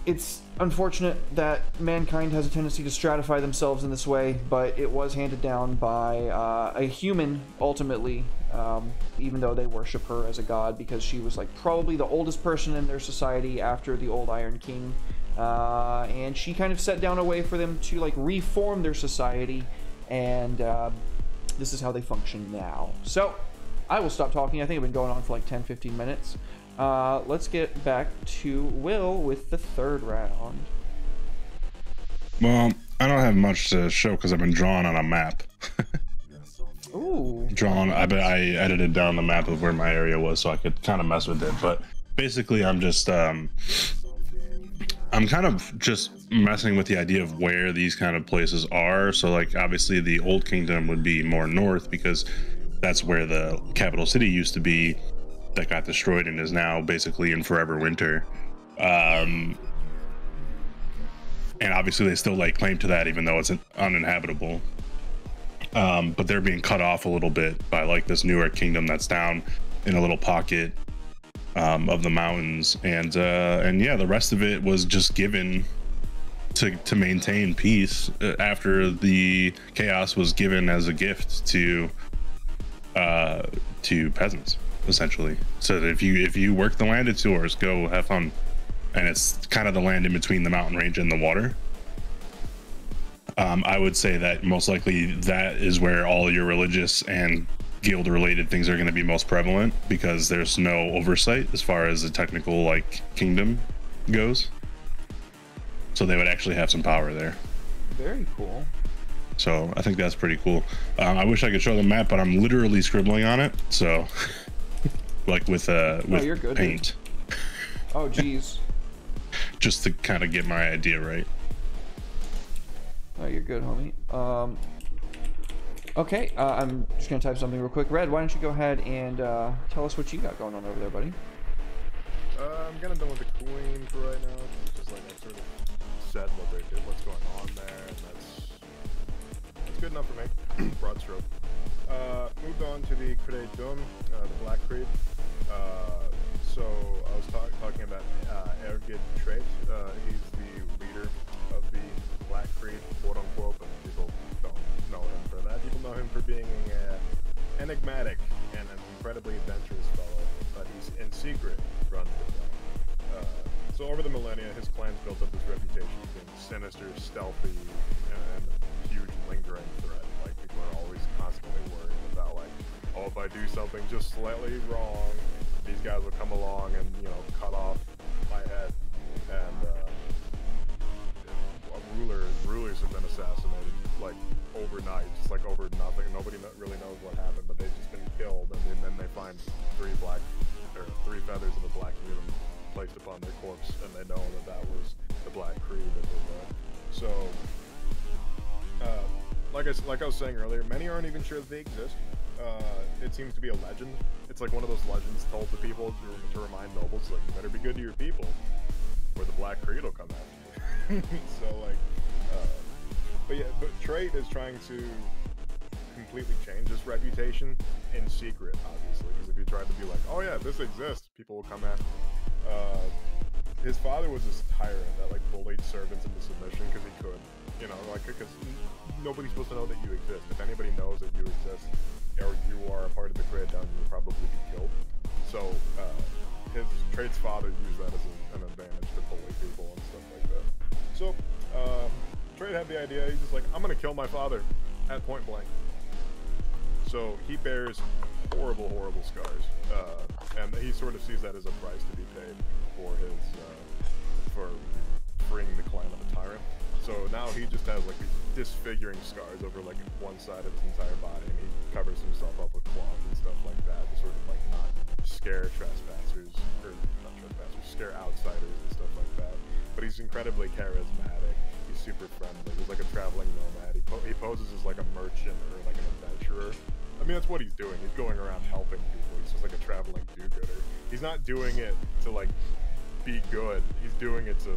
It's unfortunate that mankind has a tendency to stratify themselves in this way, but it was handed down by a human, ultimately, even though they worship her as a god, because she was like probably the oldest person in their society after the old Iron King, and she kind of set down a way for them to like reform their society, and this is how they function now. So I will stop talking. I think I've been going on for like 10-15 minutes. Let's get back to Will with the 3rd round. Well, I don't have much to show because I've been drawing on a map. Ooh. I edited down the map of where my area was so I could kind of mess with it. But basically, I'm just, I'm kind of just messing with the idea of where these kind of places are. So, like, obviously, the Old Kingdom would be more north because that's where the capital city used to be. That got destroyed and is now basically in forever winter. And obviously they still lay claim to that even though it's uninhabitable. But they're being cut off a little bit by like this newer kingdom that's down in a little pocket of the mountains. And yeah, the rest of it was just given to maintain peace after the chaos was given as a gift to peasants, essentially. So that if you work the land, it's yours, go have fun. And it's kind of the land in between the mountain range and the water. I would say that most likely that is where all your religious and guild related things are going to be most prevalent, because there's no oversight as far as the technical like kingdom goes. So they would actually have some power there. Very cool. So I think that's pretty cool. I wish I could show the map, but I'm literally scribbling on it. So like with you're good, paint. Dude. Oh geez. Just to kind of get my idea right. Oh, you're good, homie. Okay, I'm just gonna type something real quick. Red, why don't you go ahead and tell us what you got going on over there, buddy? I'm kind of done with the queen for right now. It's just like I sort of said what's going on there, and that's good enough for me. Broad stroke. Moved on to the Crede Dum, the Black Creed. So I was talking about Ergid Trait. He's the leader of the Black Creed, quote unquote, but people don't know him for that. People know him for being enigmatic and an incredibly adventurous fellow, but he's in secret runs the clan. So over the millennia, his clan's built up this reputation of being sinister, stealthy, and a huge lingering threat. Like, people are always constantly worried about like oh, if I do something just slightly wrong, these guys will come along and, you know, cut off my head. And rulers have been assassinated, like, overnight, just like over nothing. Nobody really knows what happened, but they've just been killed, and then they find three feathers of the black mutant placed upon their corpse, and they know that that was the Black Creed that did that. So, like I was saying earlier, many aren't even sure that they exist. It seems to be a legend. It's like one of those legends told to people to remind nobles, like, you better be good to your people, or the Black Creed will come after you. So, like, but Trait is trying to completely change his reputation in secret, obviously, because if you tried to be like, oh yeah, this exists, people will come at him. His father was this tyrant that, like, bullied servants into submission because he could, you know, like, because nobody's supposed to know that you exist. If anybody knows that you exist, or you are a part of the Creed down, you'll probably be killed. So, his Trait's father used that as an advantage to bully people and stuff like that. So, Trait had the idea, he's just like, I'm gonna kill my father at point blank. So he bears horrible, horrible scars, and he sort of sees that as a price to be paid for his, for freeing the clan of a tyrant. So now he just has, like, these disfiguring scars over, like, one side of his entire body, and he covers himself up with cloth and stuff like that to sort of, like, not scare trespassers, or not trespassers, scare outsiders and stuff like that. But he's incredibly charismatic. He's super friendly. He's like a traveling nomad. He poses as, like, a merchant or, like, an adventurer. I mean, that's what he's doing. He's going around helping people. He's just like a traveling do-gooder. He's not doing it to, like, be good. He's doing it to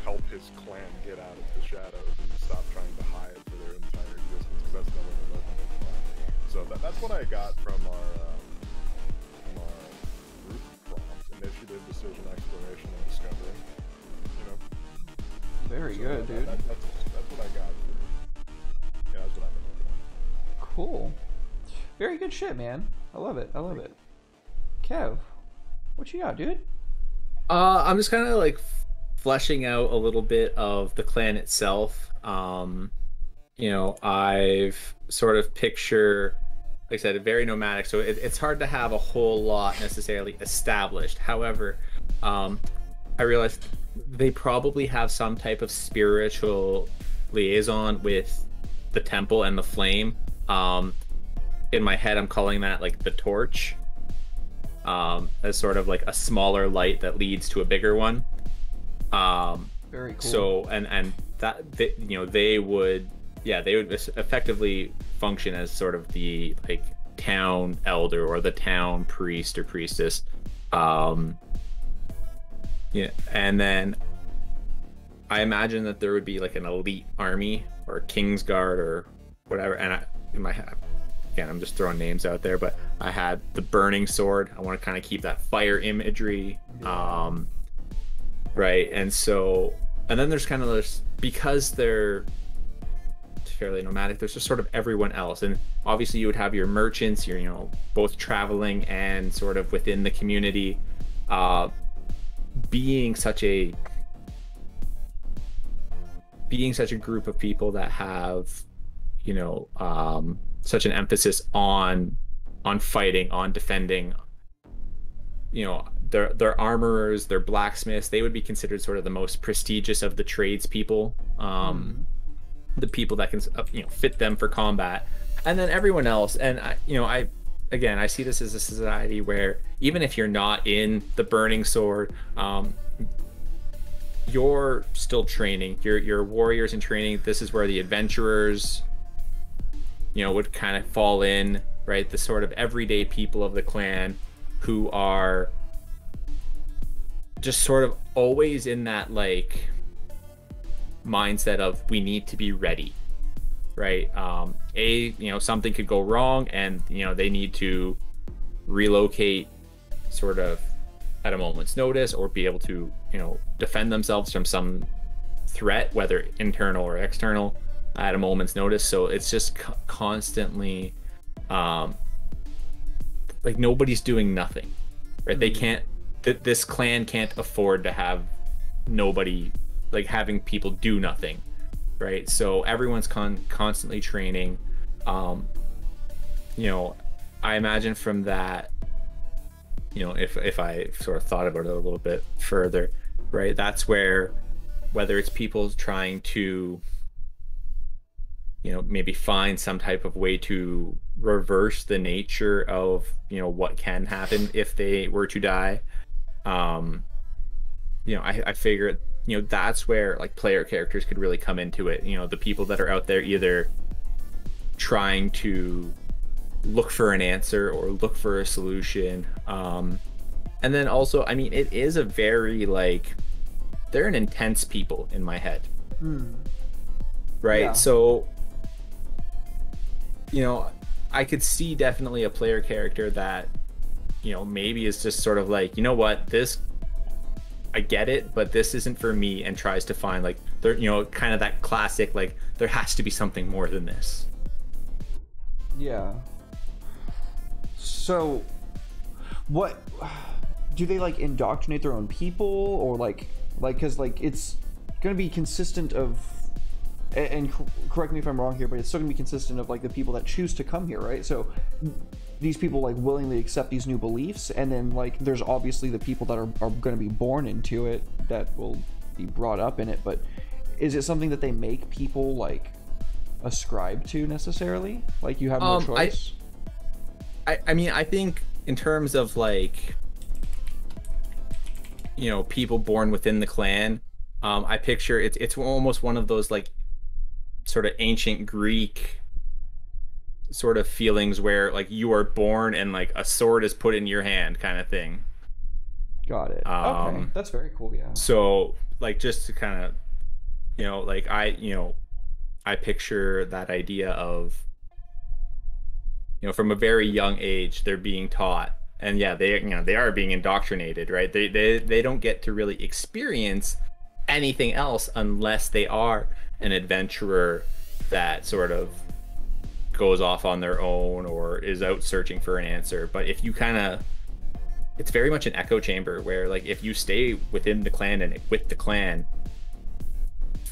help his clan get out of the shadows and stop trying to hide for their entire existence, because that's no way to live in the clan. So that's what I got from our group prompt: initiative, decision, exploration, and discovery. You know. Very good, dude. That's what I got. Yeah, that's what I've been working on. Cool. Very good shit, man. I love it. I love it. Kev, what you got, dude? I'm just kind of like fleshing out a little bit of the clan itself. You know, I've sort of picture, like I said, very nomadic, so it's hard to have a whole lot necessarily established. However, I realized they probably have some type of spiritual liaison with the temple and the flame. In my head, I'm calling that, like, the torch, as sort of like a smaller light that leads to a bigger one. Very cool. So, and that, you know, they would effectively function as sort of the, like, town elder or the town priest or priestess. Yeah, and then I imagine that there would be, like, an elite army or a king's guard or whatever. And in my head, again, I'm just throwing names out there, but I had the burning sword. I want to kind of keep that fire imagery. Right. And so, and then there's kind of this, because they're fairly nomadic, there's just sort of everyone else. And obviously you would have your merchants, your, you know, both traveling and sort of within the community, being such a group of people that have, you know, such an emphasis on fighting, on defending. You know, their armorers, their blacksmiths, they would be considered sort of the most prestigious of the tradespeople, the people that can, you know, fit them for combat. And then everyone else, and I see this as a society where even if you're not in the burning sword, you're still training. You're warriors in training. This is where the adventurers, you know, would kind of fall in, right? The sort of everyday people of the clan who are just sort of always in that, like, mindset of, we need to be ready, right? You know, something could go wrong and, you know, they need to relocate sort of at a moment's notice, or be able to, you know, defend themselves from some threat, whether internal or external, at a moment's notice. So it's just constantly, like, nobody's doing nothing, right? They can't, this clan can't afford to have nobody, like, having people do nothing, right? So everyone's constantly training. You know, I imagine from that, if I sort of thought about it a little bit further, right, that's where, whether it's people trying to, maybe find some type of way to reverse the nature of, what can happen if they were to die. I figure, that's where like player characters could really come into it. The people that are out there either trying to look for an answer or look for a solution. And then also, I mean, it is a very like, they're an intense people in my head. Right? Yeah. So, I could see definitely a player character that, maybe is just sort of like, what, this, I get it, but this isn't for me, and tries to find like, there, kind of that classic, like, there has to be something more than this. Yeah. So, what do they like indoctrinate their own people, or like because like it's gonna be consistent of, and correct me if I'm wrong here, but it's still gonna be consistent of like the people that choose to come here, right? So these people like willingly accept these new beliefs, and then like there's obviously the people that are gonna be born into it, that will be brought up in it. But is it something that they make people like ascribe to necessarily? Like you have no choice? I mean, I think in terms of like, people born within the clan, I picture it's almost one of those like sort of ancient Greek sort of feelings where like you are born and like a sword is put in your hand kind of thing. Got it. Okay, that's very cool. Yeah. So like, just to kind of, like I picture that idea of, from a very young age, they're being taught, and yeah, they are being indoctrinated, right? They don't get to really experience anything else unless they are an adventurer that sort of goes off on their own or is out searching for an answer. But if you it's very much an echo chamber where like if you stay within the clan and with the clan,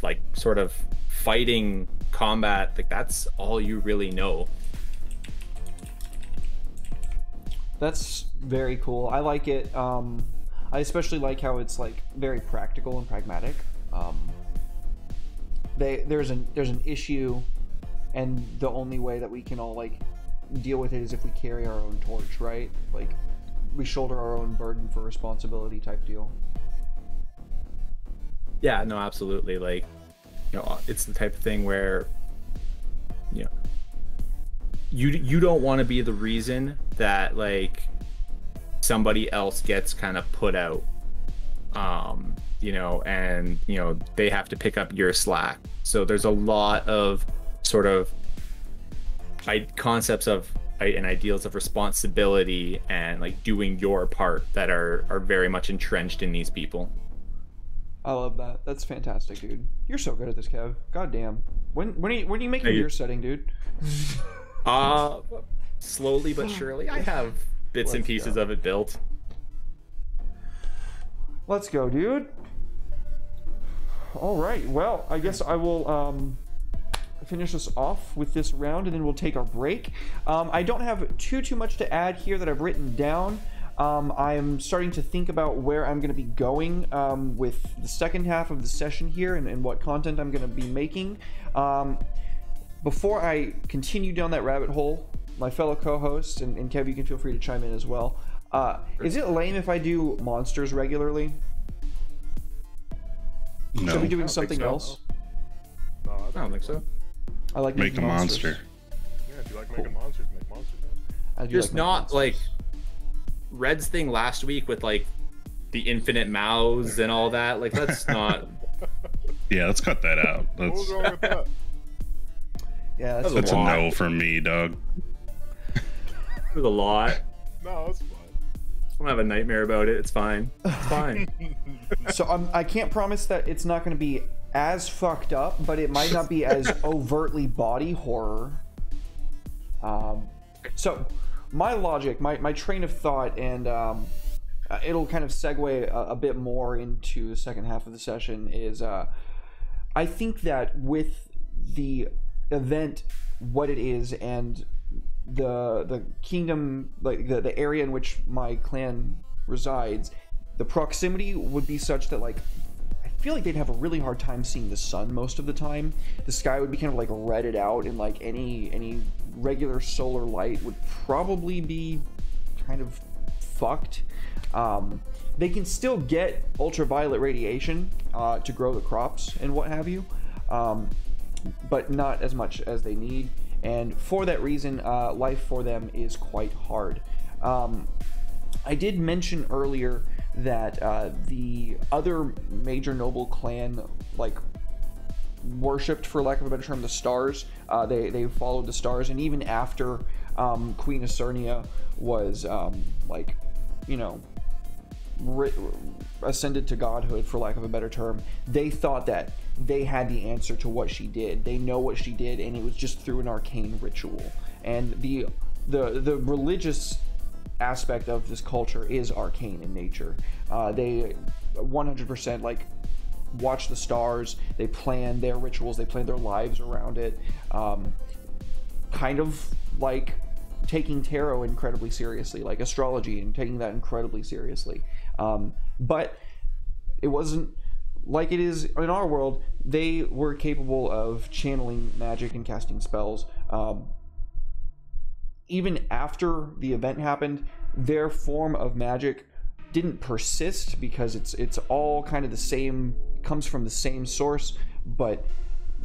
like sort of fighting combat, like that's all you really know. That's very cool. I like it. I especially like how it's like very practical and pragmatic. There's an issue, and the only way that we can all like deal with it is if we carry our own torch, right? Like we shoulder our own burden for responsibility type deal. Yeah, no, absolutely. Like, it's the type of thing where, you don't want to be the reason that like somebody else gets kind of put out, and they have to pick up your slack. So there's a lot of sort of concepts of and ideals of responsibility and like doing your part that are very much entrenched in these people. I love that. That's fantastic, dude. You're so good at this, Kev. God damn. When are you making your setting, dude? Slowly but surely. I have bits and pieces of it built. Let's go, dude. All right. Well, I guess I will finish us off with this round, and then we'll take our break. I don't have too much to add here that I've written down. I'm starting to think about where I'm going to be going with the second half of the session here, and what content I'm going to be making. Before I continue down that rabbit hole, my fellow co-hosts, and Kev, you can feel free to chime in as well. Is it lame if I do monsters regularly? No. Should we be doing something else? No, I don't think so. I like Make making a monsters. monster. Yeah, if you like making monsters, make monsters. I do Just like making not monsters. like Red's thing last week with like the infinite mouths and all that. Like that's not. Yeah, let's cut that out. What was wrong with that? Yeah, That's That's a lot. no from me, dog. There's a lot. No, it's fine. I'm gonna have a nightmare about it. It's fine. It's fine. So I can't promise that it's not going to be as fucked up, but it might not be as overtly body horror. So my logic, my train of thought, and it'll kind of segue a bit more into the second half of the session, is I think that with the event, what it is, and the kingdom, like the area in which my clan resides, the proximity would be such that like I feel like they'd have a really hard time seeing the sun most of the time. The sky would be kind of like redded out, and like any regular solar light would probably be kind of fucked. They can still get ultraviolet radiation to grow the crops and what have you, but not as much as they need. And for that reason, life for them is quite hard. I did mention earlier that the other major noble clan, like, worshipped, for lack of a better term, the stars. They followed the stars, and even after Queen Acernia was like, you know, ascended to godhood, for lack of a better term, they thought that they had the answer to what she did. They know what she did, and it was just through an arcane ritual. And the religious aspect of this culture is arcane in nature. They 100% like watch the stars. They plan their rituals. They plan their lives around it. Kind of like taking tarot incredibly seriously, like astrology, and taking that incredibly seriously. But it wasn't like it is in our world. They were capable of channeling magic and casting spells. Even after the event happened, their form of magic didn't persist because it's all kind of the same, comes from the same source, but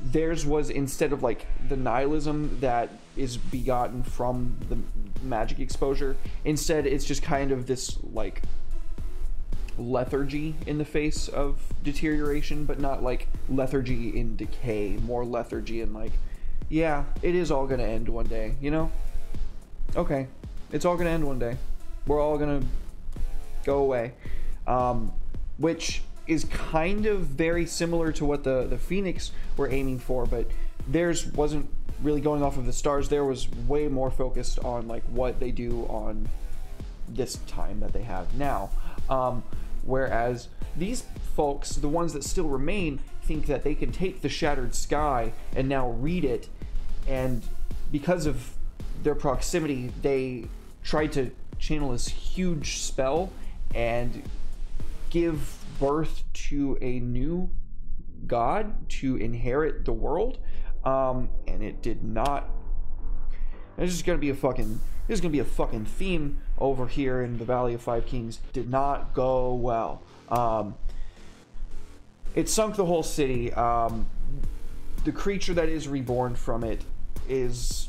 theirs was, instead of like the nihilism that is begotten from the magic exposure, instead it's just kind of this like lethargy in the face of deterioration, but not like lethargy in decay, more lethargy in like, yeah, it is all gonna end one day, you know? Okay, it's all gonna end one day. We're all gonna go away. Which is kind of very similar to what the Phoenix were aiming for, but theirs wasn't really going off of the stars. There was way more focused on like what they do on this time that they have now. Whereas these folks, the ones that still remain, think that they can take the shattered sky and now read it, and because of their proximity, they tried to channel this huge spell and give birth to a new god to inherit the world, and it did not. This is gonna be a fucking theme over here in the Valley of Five Kings. Did not go well. It sunk the whole city. The creature that is reborn from it is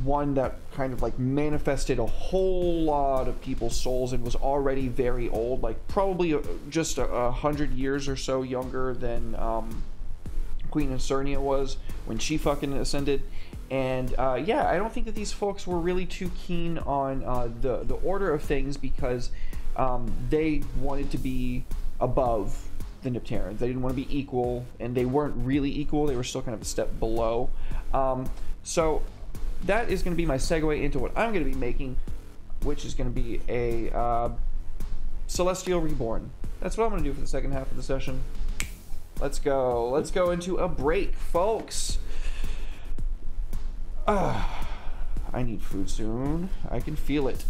one that kind of like manifested a whole lot of people's souls and was already very old, like probably just 100 years or so younger than Queen Acernia was when she fucking ascended. And yeah, I don't think that these folks were really too keen on the order of things, because they wanted to be above the Nipterans. They didn't want to be equal, and they weren't really equal. They were still kind of a step below. So that is going to be my segue into what I'm going to be making, which is going to be a Celestial Reborn. That's what I'm going to do for the second half of the session. Let's go. Let's go into a break, folks. I need food soon. I can feel it.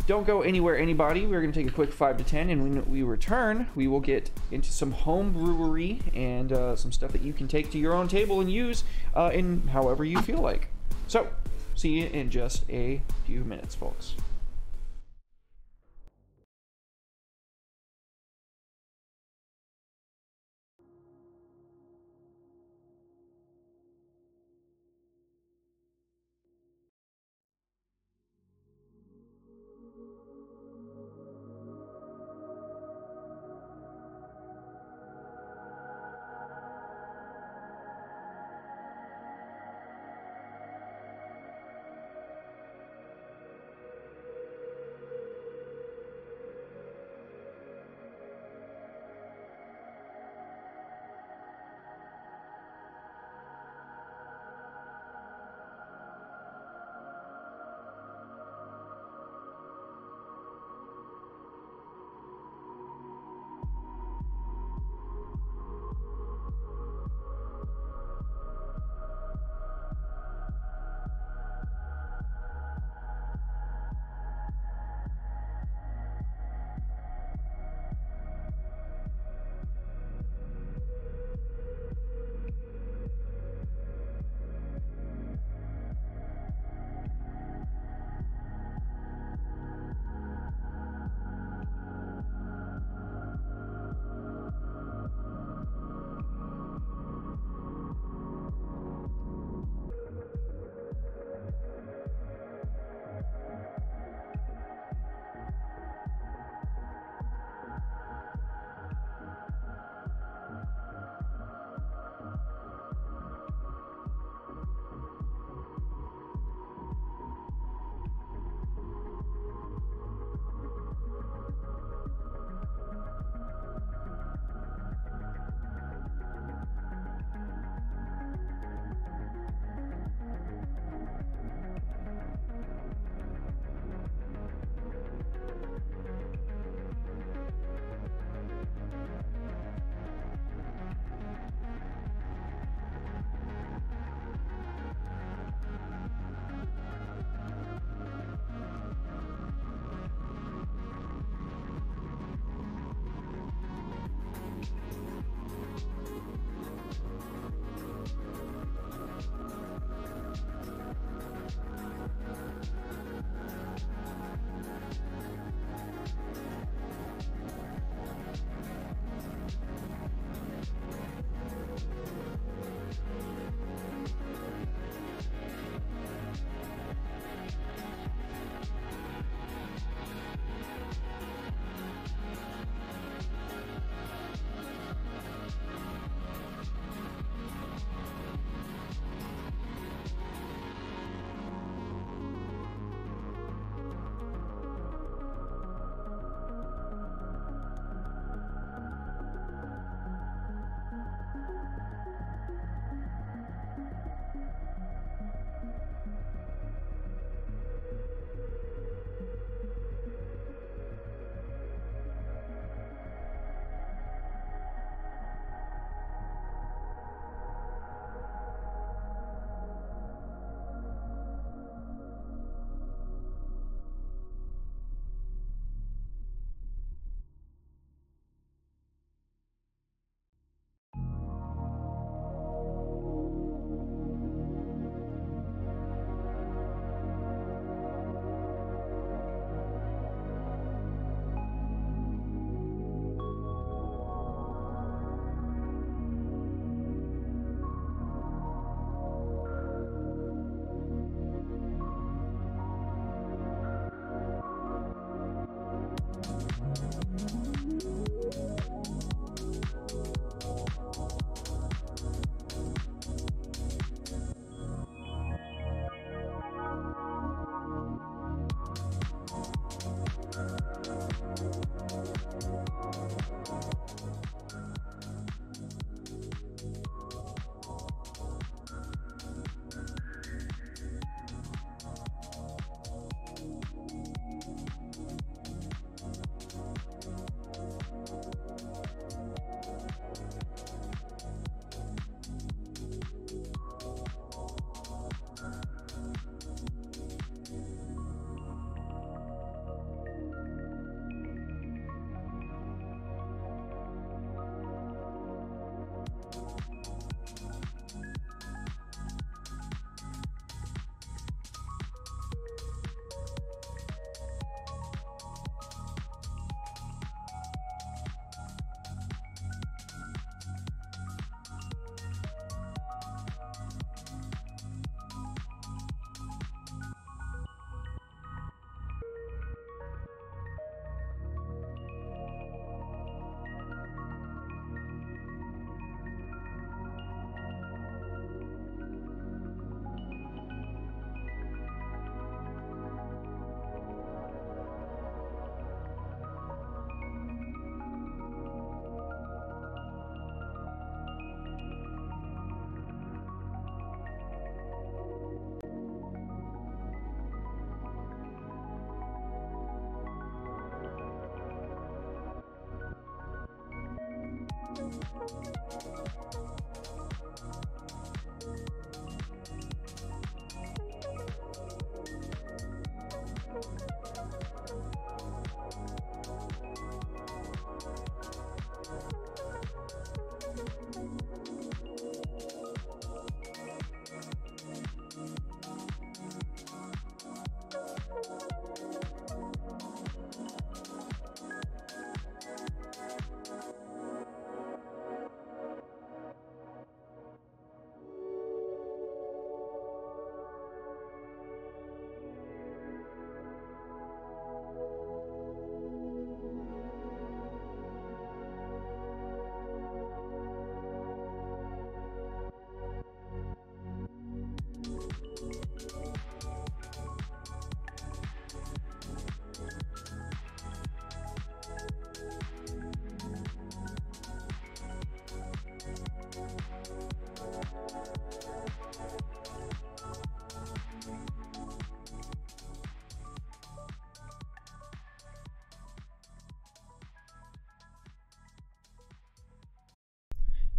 Don't go anywhere, anybody. We're going to take a quick 5 to 10, and when we return, we will get into some home brewery and some stuff that you can take to your own table and use in however you feel like. So, see you in just a few minutes, folks.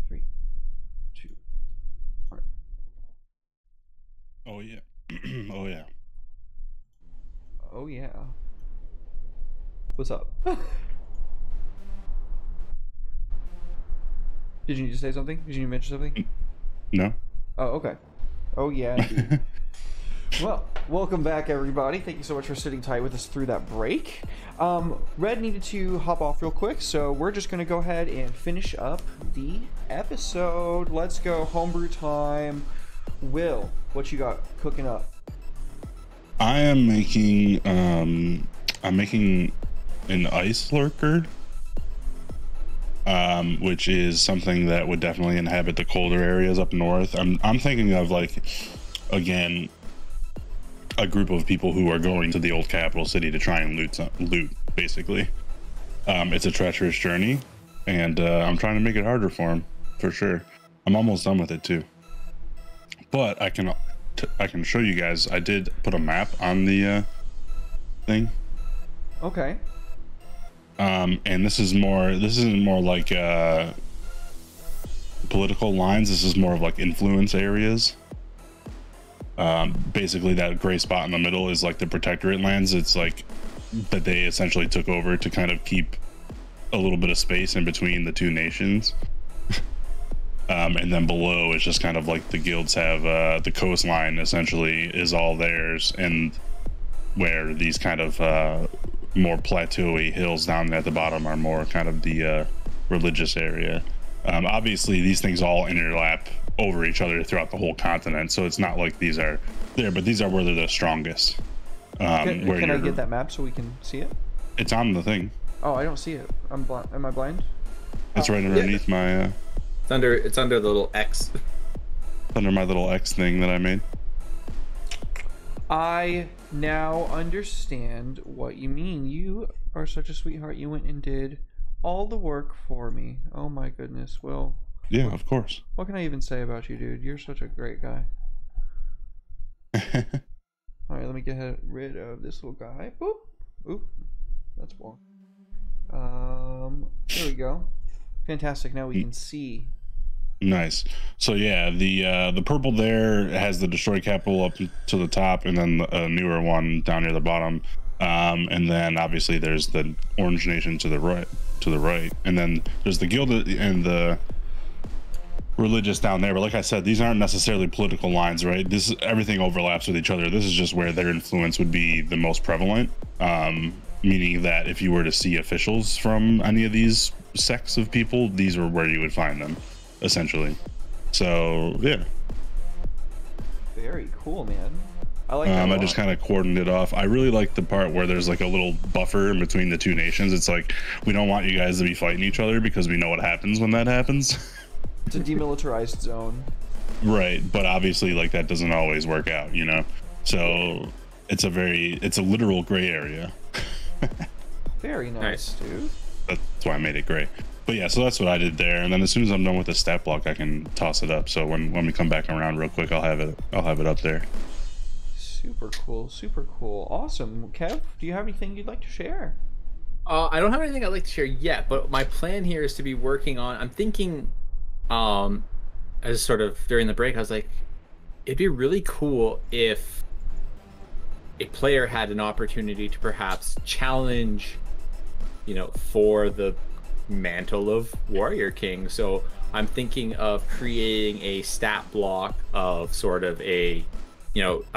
3, 2. All right. Oh yeah. Oh yeah. Oh yeah. What's up? Did you need to say something? Did you need to mention something? No. Oh, okay. Oh yeah, indeed. Well, welcome back, everybody. Thank you so much for sitting tight with us through that break. Red needed to hop off real quick, so we're just going to go ahead and finish up the episode. Let's go. Homebrew time. Will, what you got cooking up? I am making I'm making an ice lurker, which is something that would definitely inhabit the colder areas up north. I'm thinking of, like, again, a group of people who are going to the old capital city to try and loot basically. It's a treacherous journey, and I'm trying to make it harder for them, for sure. I'm almost done with it too, but I can show you guys. I did put a map on the thing. Okay. And this isn't more like political lines. This is more of like influence areas. Basically that gray spot in the middle is like the protectorate lands. It's like that they essentially took over to kind of keep a little bit of space in between the two nations. And then below is just kind of like the guilds have the coastline essentially is all theirs, and where these kind of more plateauy hills down at the bottom are more kind of the religious area. Obviously these things all interlap over each other throughout the whole continent, so it's not like these are there, but these are where they're the strongest. Can I get that map so we can see it? It's on the thing. Oh, I don't see it. I'm blind. Am I blind? It's right underneath my It's under the little X. under my little X thing that I made. I now understand what you mean. You are such a sweetheart. You went and did all the work for me. Oh my goodness. Will, Yeah, of course. what can I even say about you, dude? You're such a great guy. All right, let me get rid of this little guy. Boop. Oop. That's wrong. There we go. Fantastic. Now we can see. Nice. So yeah, the purple there has the destroy capital up to the top, and then a newer one down near the bottom. And then obviously there's the orange nation to the right, and then there's the guild and the religious down there, but like I said, these aren't necessarily political lines, right? This is, everything overlaps with each other. This is just where their influence would be the most prevalent, meaning that if you were to see officials from any of these sects of people, these are where you would find them, essentially. So yeah, Very cool, man. I like that a I just lot. kind of cordoned it off. I really like the part where there's like a little buffer in between the two nations. It's like, we don't want you guys to be fighting each other because we know what happens when that happens. It's a demilitarized zone. Right, but obviously like that doesn't always work out, you know. So it's a literal gray area. Very nice, dude. That's why I made it gray. But yeah, so that's what I did there, and then as soon as I'm done with the stat block, I can toss it up. So when we come back around real quick, I'll have it up there. Super cool, super cool. Awesome. Kev, do you have anything you'd like to share? I don't have anything I'd like to share yet, but my plan here is to be working on. I'm thinking, as sort of during the break, I was like, it'd be really cool if a player had an opportunity to perhaps challenge, for the mantle of Warrior King. So I'm thinking of creating a stat block of sort of a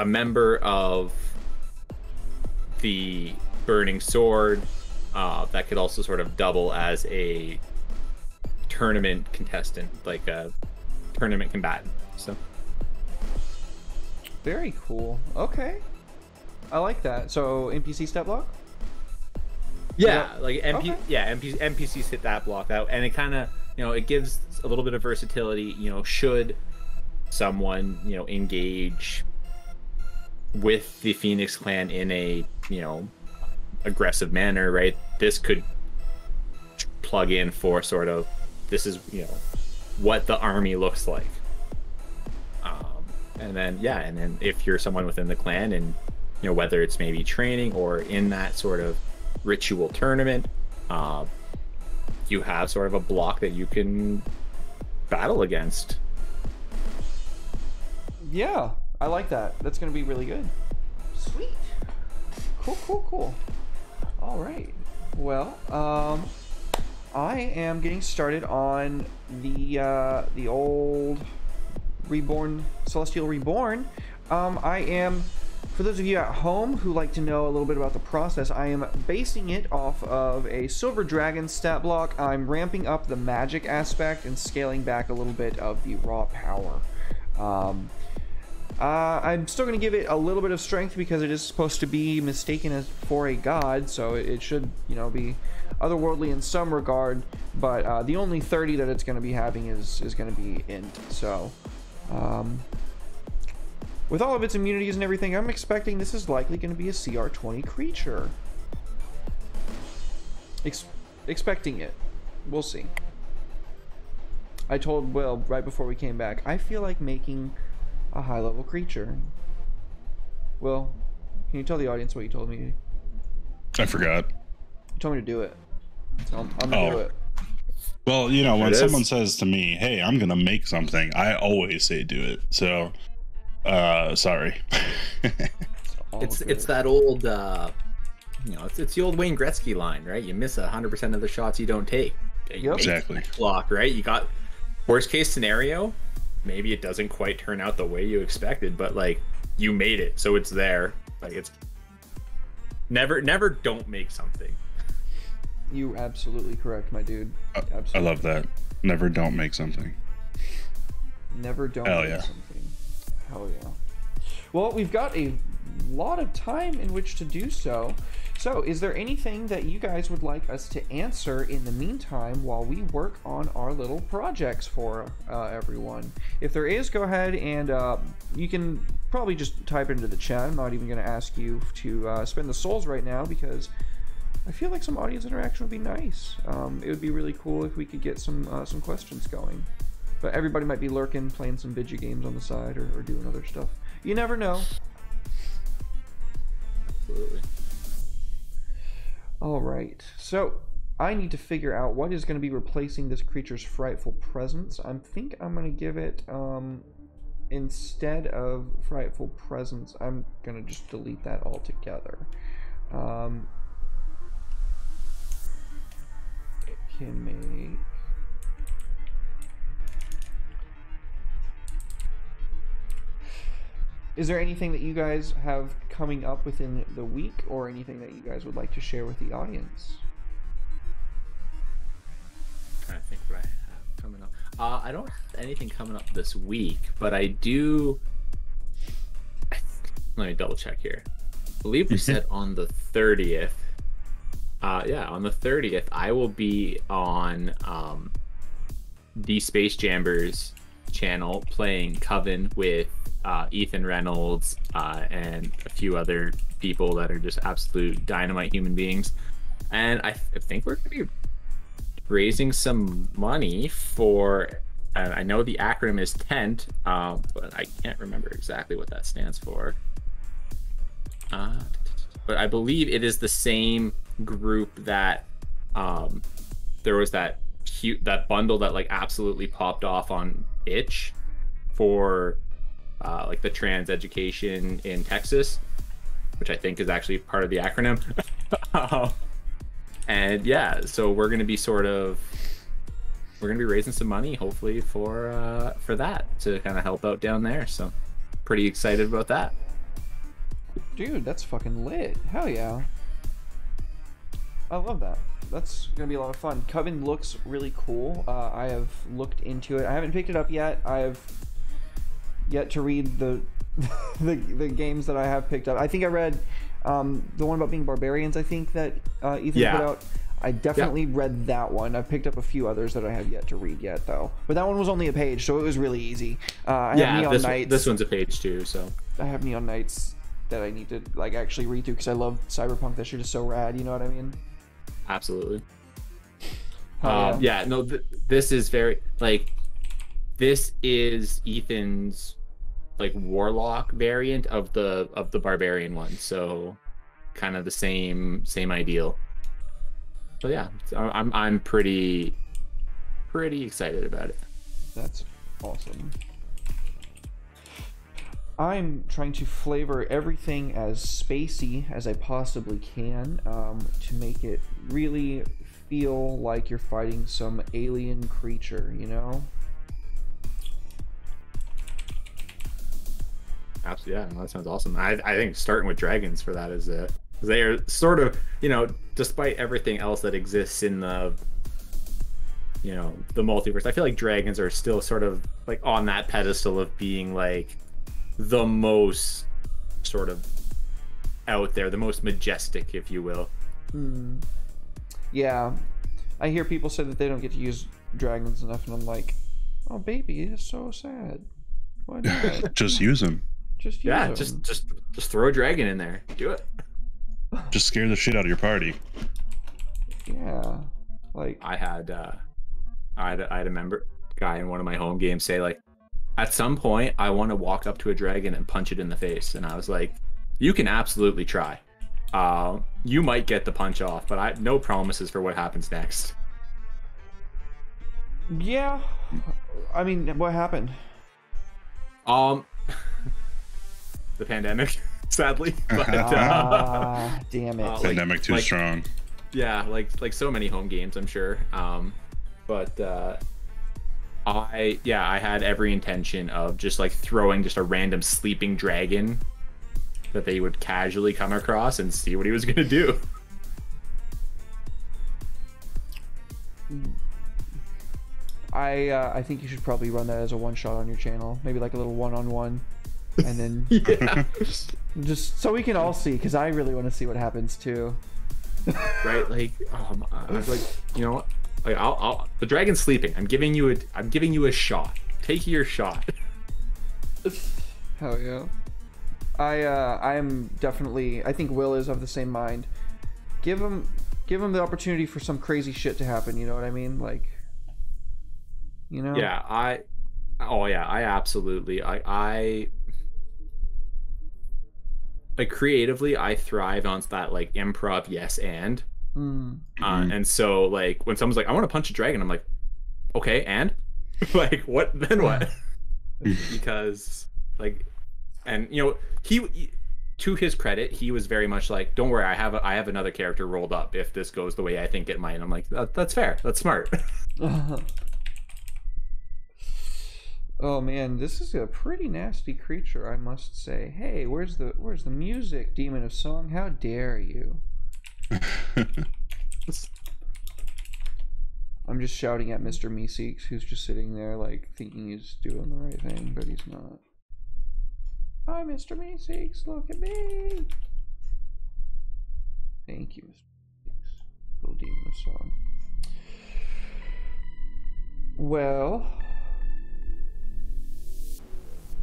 member of the Burning Sword that could also sort of double as a tournament contestant, like a tournament combatant. So Very cool. Okay. I like that. So NPC stat block? yeah, Yep. like Okay. NPCs hit that block out, and it kind of it gives a little bit of versatility. Should someone engage with the Phoenix Clan in a aggressive manner, right? This could plug in for sort of, this is what the army looks like, and then if you're someone within the clan, and whether it's maybe training or in that sort of ritual tournament, you have sort of a block that you can battle against. Yeah, I like that. That's going to be really good. Sweet. Cool. All right. Well, I am getting started on the old Celestial Reborn. I am, for those of you at home who like to know a little bit about the process, I am basing it off of a Silver Dragon stat block. I'm ramping up the magic aspect and scaling back a little bit of the raw power. I'm still going to give it a little bit of strength because it is supposed to be mistaken as for a god, so it should, be otherworldly in some regard, but the only 30 that it's going to be having is going to be int. So with all of its immunities and everything, I'm expecting this is likely going to be a CR20 creature. Expecting it. We'll see. I told Will right before we came back, I feel like making a high-level creature. Will, can you tell the audience what you told me? I forgot. You told me to do it. So I'm gonna do it. Well, when It is. someone says to me, "Hey, I'm gonna make something," I always say, "Do it." So, sorry. All It's good. that old it's the old Wayne Gretzky line, right? You miss 100% of the shots you don't take. You Yep. make Exactly. the block, right? You got worst case scenario, maybe it doesn't quite turn out the way you expected, but like you made it, so it's there. Like, it's never don't make something. You absolutely correct, my dude. Absolutely. I love that. Never don't make something. Never don't Hell do yeah. something. Hell yeah. Well, we've got a lot of time in which to do so. So, is there anything that you guys would like us to answer in the meantime while we work on our little projects for everyone? If there is, go ahead and you can probably just type it into the chat. I'm not even going to ask you to spend the souls right now because I feel like some audience interaction would be nice. It would be really cool if we could get some questions going. But everybody might be lurking, playing some video games on the side or doing other stuff. You never know. Absolutely. All right, so I need to figure out what is going to be replacing this creature's frightful presence. I think I'm going to give it, instead of frightful presence, I'm going to just delete that altogether. It can make Is there anything that you guys have coming up within the week, or anything that you guys would like to share with the audience? I'm trying to think what I have coming up. I don't have anything coming up this week, but I do. Let me double check here. I believe we said on the 30th. Yeah, on the 30th, I will be on the Space Jambers channel playing Coven with Ethan Reynolds and a few other people that are just absolute dynamite human beings. And I think we're going to be raising some money for, I know the acronym is TENT, but I can't remember exactly what that stands for. But I believe it is the same group that there was that bundle that like absolutely popped off on Itch for like the trans education in Texas, which I think is actually part of the acronym. And yeah, so we're gonna be raising some money hopefully for that to kind of help out down there. So pretty excited about that. Dude, that's fucking lit. Hell yeah. I love that. That's gonna be a lot of fun. Coven looks really cool. I have looked into it. I haven't picked it up yet. I've yet to read the the games that I have picked up. I think I read the one about being barbarians, I think, that Ethan put out. I definitely read that one. I've picked up a few others that I have yet to read yet, though. But that one was only a page, so it was really easy. I have Neon Knights. This one's a page too, so. I have Neon Knights that I need to like actually read through because I love Cyberpunk. That shit is so rad, you know what I mean? Absolutely. Yeah, no, this is very, like, this is Ethan's, like, warlock variant of the barbarian one, so kind of the same ideal. So yeah, I'm pretty excited about it. That's awesome. I'm trying to flavor everything as spacey as I possibly can to make it really feel like you're fighting some alien creature, you know? Absolutely, yeah, that sounds awesome. I think starting with dragons for that is they are sort of, you know, despite everything else that exists in the, you know, the multiverse, I feel like dragons are still sort of like on that pedestal of being like the most sort of out there, the most majestic, if you will. Yeah, I hear people say that they don't get to use dragons enough, and I'm like, oh baby, it's so sad. Why not? Just use them. Just use them. Just throw a dragon in there. Do it. Just scare the shit out of your party. Yeah, like I had a member guy in one of my home games say, like, at some point I want to walk up to a dragon and punch it in the face, and I was like, you can absolutely try. You might get the punch off, but no promises for what happens next. Yeah, I mean, what happened? The pandemic, sadly. But, damn it. Pandemic too strong. Yeah, like so many home games, I'm sure. But I had every intention of just like throwing just a random sleeping dragon that they would casually come across and see what he was gonna do. I think you should probably run that as a one shot on your channel, maybe like a little one-on-one, and then Yeah. just so we can all see, because I really want to see what happens too. Right, like I was like, you know what? Like, the dragon's sleeping. I'm giving you a shot. Take your shot. Hell yeah. I'm definitely, I think Will is of the same mind. Give him the opportunity for some crazy shit to happen, you know what I mean? Like, you know? Yeah, I absolutely, I like creatively, I thrive on that like improv yes and. And so like when someone's like, I want to punch a dragon, I'm like, okay, and like what then what? Because like, and you know, he to his credit, he was very much like, don't worry, I have another character rolled up if this goes the way I think it might. And I'm like, that's fair, that's smart. Oh man, this is a pretty nasty creature, I must say. Hey, where's the music, Demon of Song? How dare you? I'm just shouting at Mr. Meeseeks, who's just sitting there, like, thinking he's doing the right thing, but he's not. Hi, Mr. Meeseeks, look at me! Thank you, Mr. Meeseeks. Little Demon of Song. Well...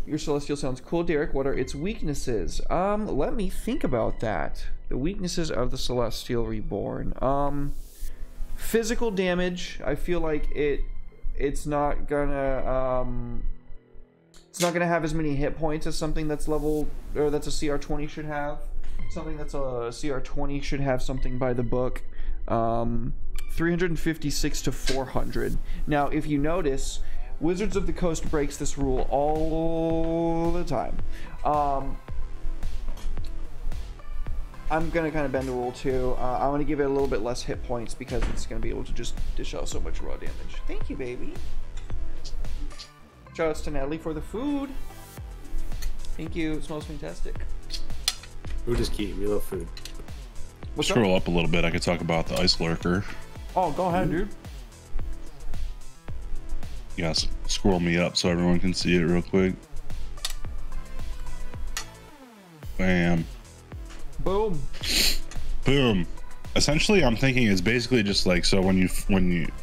Your Celestial sounds cool, Derek. What are its weaknesses? Let me think about that. The weaknesses of the Celestial Reborn. Physical damage. I feel like it's not gonna have as many hit points as something that's level, or that's a CR20 should have. Something that's a CR20 should have something by the book. 356 to 400. Now, if you notice, Wizards of the Coast breaks this rule all the time. I'm gonna kind of bend the rule too. I want to give it a little bit less hit points because it's gonna be able to just dish out so much raw damage. Thank you, baby. Shoutouts to Natalie for the food. Thank you. It smells fantastic. Food is key. We love food. Scroll up a little bit. I could talk about the Ice Lurker. Oh, go ahead, dude. You guys scroll me up so everyone can see it real quick. Bam. Boom. Boom. Essentially, I'm thinking it's basically just like, so when you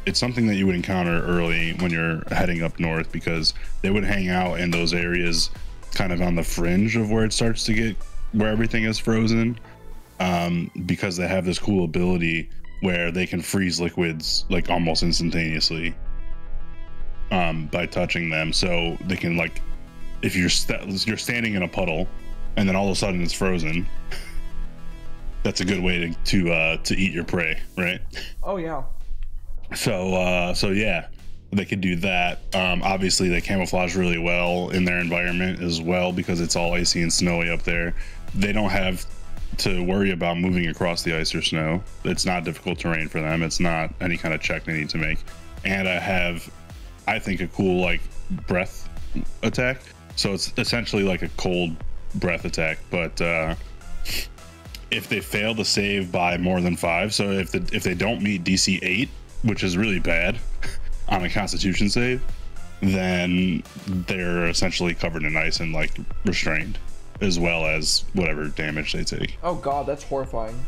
it's something that you would encounter early when you're heading up north, because they would hang out in those areas kind of on the fringe of where it starts to get, where everything is frozen, because they have this cool ability where they can freeze liquids like almost instantaneously by touching them. So they can, like, if you're standing in a puddle and then all of a sudden it's frozen, that's a good way to eat your prey, right? Oh yeah. So yeah, they could do that. Obviously they camouflage really well in their environment as well because it's all icy and snowy up there. They don't have to worry about moving across the ice or snow. It's not difficult terrain for them. It's not any kind of check they need to make. And I think, a cool, like, breath attack. So it's essentially like a cold breath attack, but if they fail to save by more than 5, so if they don't meet DC 8, which is really bad on a Constitution save, then they're essentially covered in ice and, like, restrained, as well as whatever damage they take. Oh god, that's horrifying.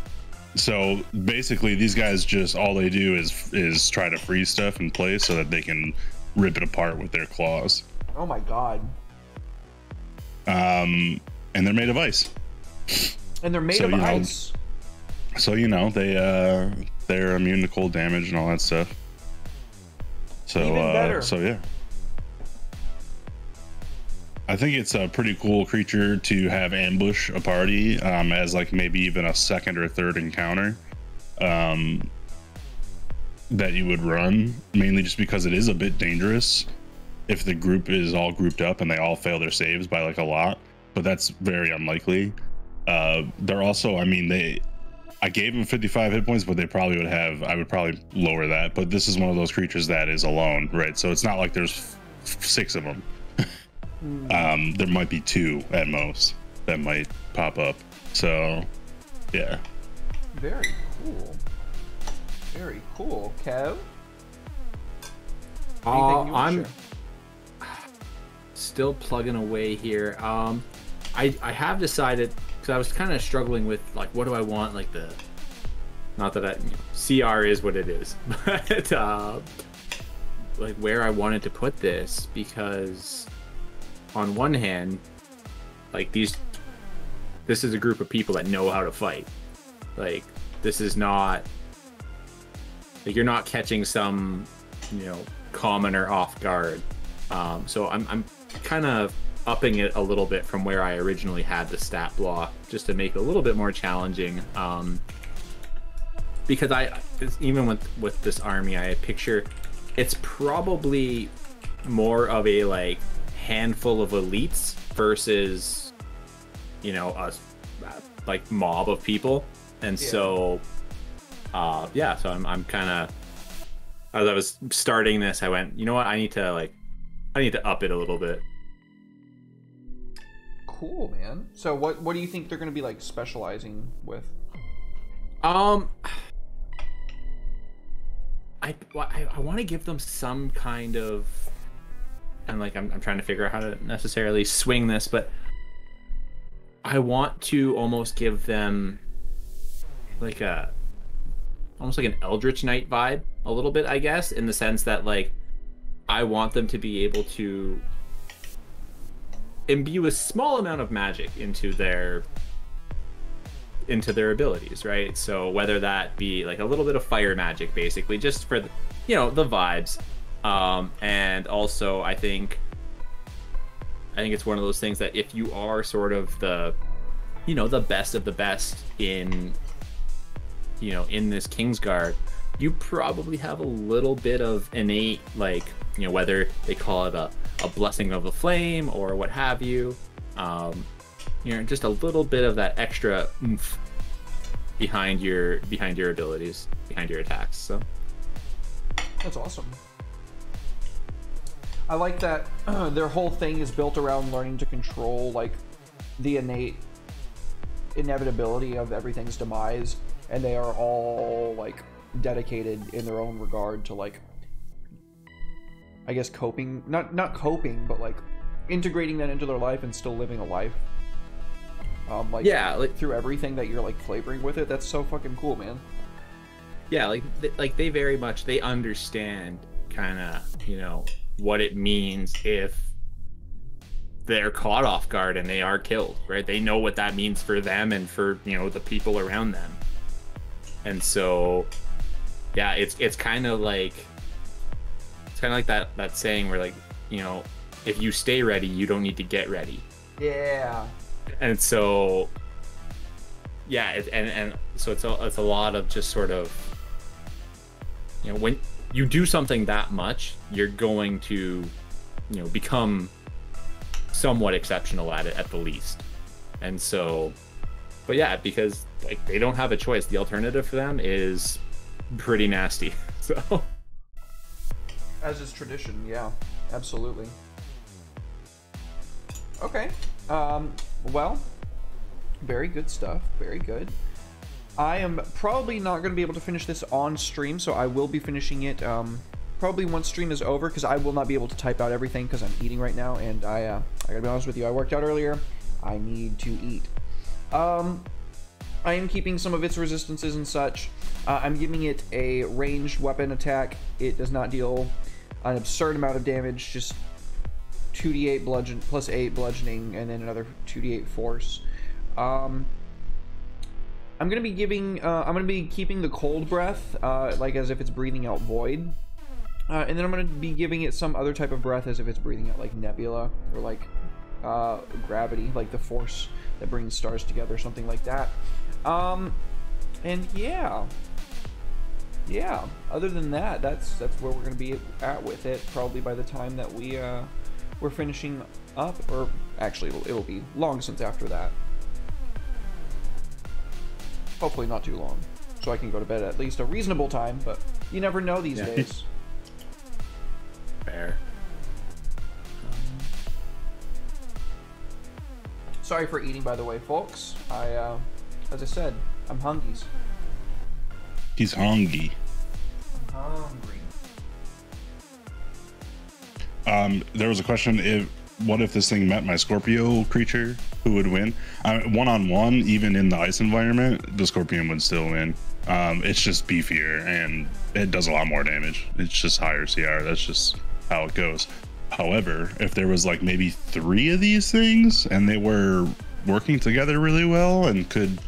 So basically, these guys just, all they do is try to freeze stuff in place so that they can rip it apart with their claws. Oh my god. And they're made of ice. And they're made of ice. So they're immune to cold damage and all that stuff. So even better. So yeah. I think it's a pretty cool creature to have ambush a party as, like, maybe even a second or third encounter that you would run, mainly just because it is a bit dangerous if the group is all grouped up and they all fail their saves by, like, a lot, but that's very unlikely. They're also, I mean, I gave them 55 hit points, but I would probably lower that, but this is one of those creatures that is alone, right? So it's not like there's 6 of them. There might be 2 at most that might pop up. So yeah, very cool. Very cool. Kev, I'm still plugging away here. I have decided, because I was kind of struggling with, like, what do I want, like, not that CR is what it is, but like, where I wanted to put this, because on one hand, like, this is a group of people that know how to fight. Like, this is not, like, you're not catching some, commoner off guard. So I'm kind of upping it a little bit from where I originally had the stat block, just to make it a little bit more challenging. Because even with this army, I picture it's probably more of a, like, handful of elites versus, a like mob of people. And yeah. So so I'm kind of, as I was starting this, I went, you know what, I need to, like, I need to up it a little bit. Cool, man. So what do you think they're going to be like specializing with? I want to give them some kind of, and like I'm trying to figure out how to necessarily swing this, but I want to almost give them like almost like an Eldritch Knight vibe a little bit, I guess, in the sense that like I want them to be able to imbue a small amount of magic into their abilities, right? So whether that be like a little bit of fire magic, basically, just for the, the vibes, and also I think it's one of those things that if you are sort of the the best of the best in in this Kingsguard, you probably have a little bit of innate, like, whether they call it a blessing of the flame or what have you, just a little bit of that extra oomph behind your abilities, behind your attacks. So that's awesome. I like that their whole thing is built around learning to control like the innate inevitability of everything's demise, and they are all like dedicated in their own regard to like, I guess, coping, not coping, but like integrating that into their life and still living a life. Like through everything that you're like flavoring with it. That's so fucking cool, man. Yeah, like they very much, they understand kind of, what it means if they're caught off guard and they are killed, right? They know what that means for them and for, the people around them. And so, yeah, it's kind of like that saying where, like, if you stay ready, you don't need to get ready. Yeah. And so, yeah, so it's a lot of just sort of, when you do something that much, you're going to, become somewhat exceptional at it at the least. And so, but yeah, because like they don't have a choice. The alternative for them is pretty nasty. So, as is tradition, yeah, absolutely. Okay, well, very good stuff. Very good. I am probably not going to be able to finish this on stream, so I will be finishing it probably once stream is over, because I will not be able to type out everything because I'm eating right now, and I gotta be honest with you, I worked out earlier. I need to eat. I am keeping some of its resistances and such. I'm giving it a ranged weapon attack. It does not deal an absurd amount of damage, just 2d8 bludgeon plus 8 bludgeoning, and then another 2d8 force. I'm gonna be keeping the cold breath, like as if it's breathing out void. And then I'm going to be giving it some other type of breath as if it's breathing out like nebula or like gravity, like the force that brings stars together, something like that. And yeah, other than that, that's where we're going to be at with it, probably by the time that we're finishing up, or actually it'll be long since after that. Hopefully not too long, so I can go to bed at least a reasonable time, but you never know these days. Fair. Sorry for eating, by the way, folks. As I said, I'm hungies. He's hungry. I'm hungry. There was a question: what if this thing met my Scorpio creature? Who would win? One-on-one, even in the ice environment, the Scorpion would still win. It's just beefier and it does a lot more damage. It's just higher CR. That's just how it goes. However, if there was like maybe 3 of these things and they were working together really well and could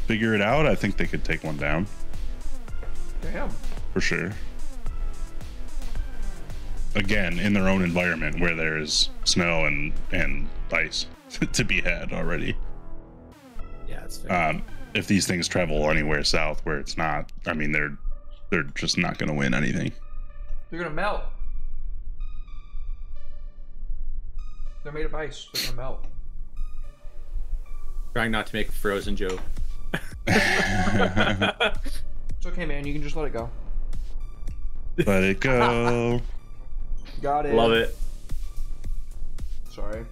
figure it out, I think they could take one down. Damn. For sure. Again, in their own environment where there's snow and ice to be had already. Yeah, that's fair. If these things travel anywhere south where it's not, I mean, they're just not going to win anything. They're gonna melt. They're made of ice. They're gonna melt. Trying not to make a Frozen joke. It's okay, man. You can just let it go. Let it go. Got it. Love it. sorry.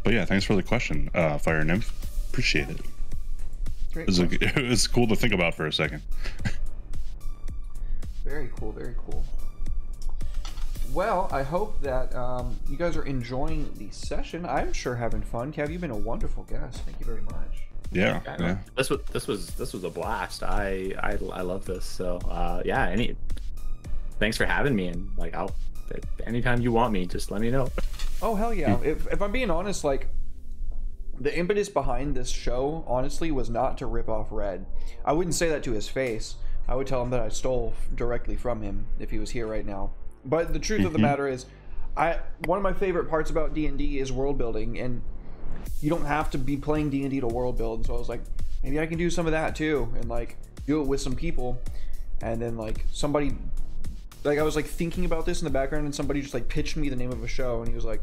But yeah, thanks for the question, Fire Nymph. Appreciate it. Great. It was cool to think about for a second. Very cool, very cool. Well, I hope that you guys are enjoying the session. I'm sure having fun. Kev, you've been a wonderful guest. Thank you very much. Yeah. This was a blast. I love this. So yeah. Thanks for having me, and like anytime you want me, just let me know. Oh hell yeah! If I'm being honest, like the impetus behind this show, honestly, was not to rip off Red. I wouldn't say that to his face. I would tell him that I stole directly from him if he was here right now. But the truth of the matter is, one of my favorite parts about D&D is world building, and you don't have to be playing D&D to world build. So I was like, maybe I can do some of that too, and like do it with some people. And then like somebody, like I was like thinking about this in the background, and somebody just like pitched me the name of a show, and he was like,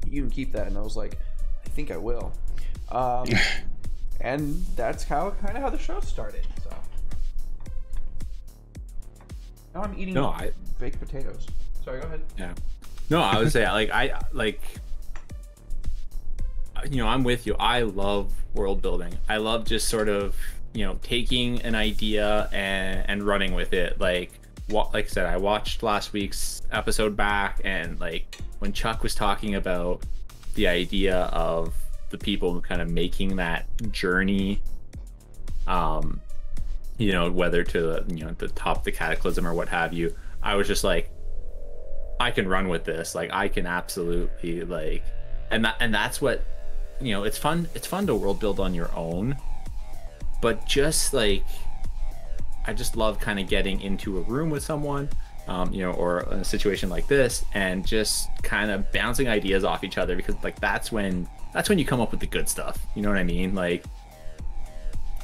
"You can keep that," and I was like, "I think I will." And that's kind of how the show started. So now I'm eating baked potatoes. Sorry, go ahead. Yeah. No, I would say I'm with you. I love world building. I love just sort of, taking an idea and running with it. Like I said, I watched last week's episode back, and like when Chuck was talking about the idea of the people kind of making that journey, whether to the top of the cataclysm or what have you, I was just like, I can run with this. Like I can absolutely like, and that's what, it's fun to world build on your own, but just like, I just love kind of getting into a room with someone, or in a situation like this, and just kind of bouncing ideas off each other, because like that's when you come up with the good stuff. You know what I mean? Like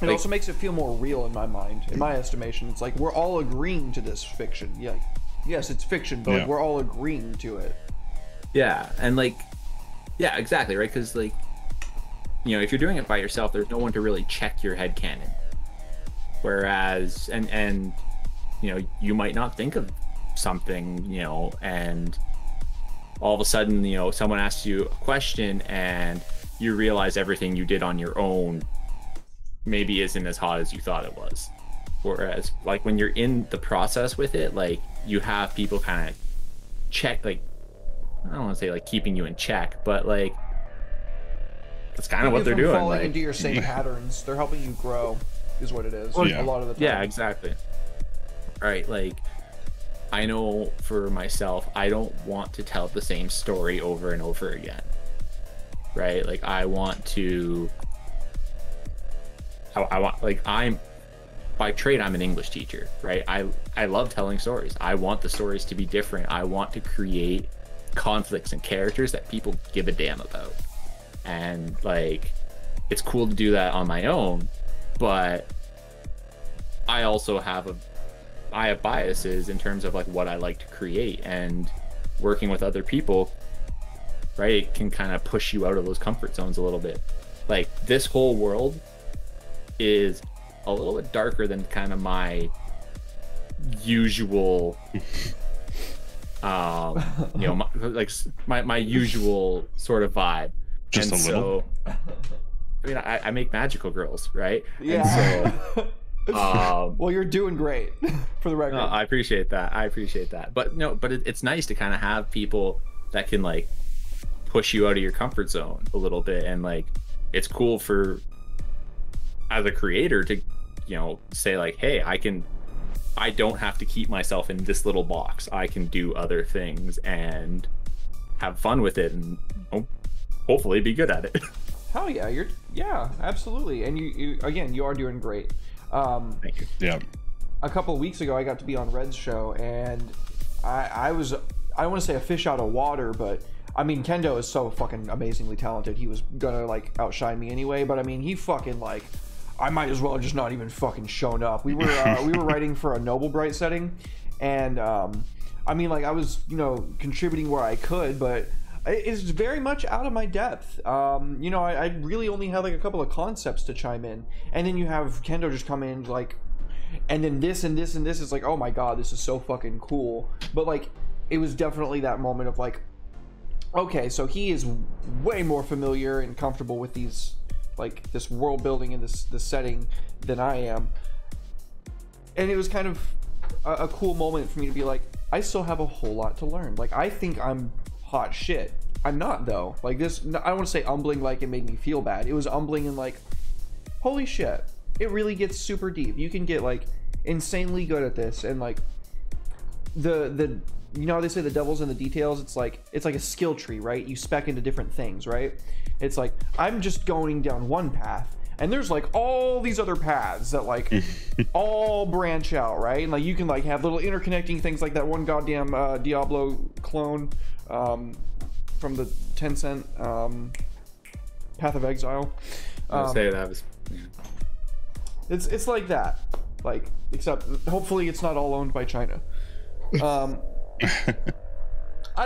it also makes it feel more real in my mind. In my estimation, it's like we're all agreeing to this fiction. Yeah, yes, it's fiction, but like, we're all agreeing to it. Yeah, and like, yeah, exactly, right? Because like, if you're doing it by yourself, there's no one to really check your headcanon. Whereas, and you might not think of something, and all of a sudden, someone asks you a question, and you realize everything you did on your own maybe isn't as hot as you thought it was. Whereas like when you're in the process with it, like you have people kind of check, like, I don't want to say like keeping you in check, but like that's kind of what they're doing. Falling into your same patterns, they're helping you grow, is what it is. A lot of the time. Yeah, exactly. All right, like I know for myself, I don't want to tell the same story over and over again. Right? Like I want by trade, I'm an English teacher, right? I love telling stories. I want the stories to be different. I want to create conflicts and characters that people give a damn about. And like, it's cool to do that on my own, but I also have biases in terms of like what I like to create, and working with other people, right? It can kind of push you out of those comfort zones a little bit. Like this whole world is a little bit darker than kind of my usual my usual sort of vibe. Just and a little. I mean, I make magical girls, right? Yeah. And so well, you're doing great, for the record. No, I appreciate that. But it's nice to kind of have people that can like push you out of your comfort zone a little bit, and like it's cool for as a creator to say like, hey, I don't have to keep myself in this little box. I can do other things and have fun with it, and hopefully be good at it. Hell yeah, absolutely. And you are doing great. Thank you. Yeah. A couple of weeks ago, I got to be on Red's show, and I don't want to say a fish out of water, but I mean, Kendo is so fucking amazingly talented. He was gonna like outshine me anyway, but I mean, he fucking like, I might as well have just not even fucking shown up. We were writing for a Noble Bright setting, and I mean, like I was contributing where I could, but it's very much out of my depth. I really only had like a couple of concepts to chime in, and then you have Kendo just come in like, and then this and this and this is like, oh my god, this is so fucking cool. But like, it was definitely that moment of like, okay, so he is way more familiar and comfortable with these, like, this world building and this setting than I am. And it was kind of a cool moment for me to be like, I still have a whole lot to learn. Like, I think I'm hot shit. I'm not, though. Like, this, I don't want to say humbling like it made me feel bad. It was humbling and like, holy shit, it really gets super deep. You can get like insanely good at this, and like the you know how they say the devil's in the details. It's like a skill tree, right? You spec into different things, right? It's like, I'm just going down one path, and there's like all these other paths that like all branch out, right? And like you can like have little interconnecting things, like that one goddamn Diablo clone from the Tencent Path of Exile. Say that was. It's like that, like, except hopefully it's not all owned by China. I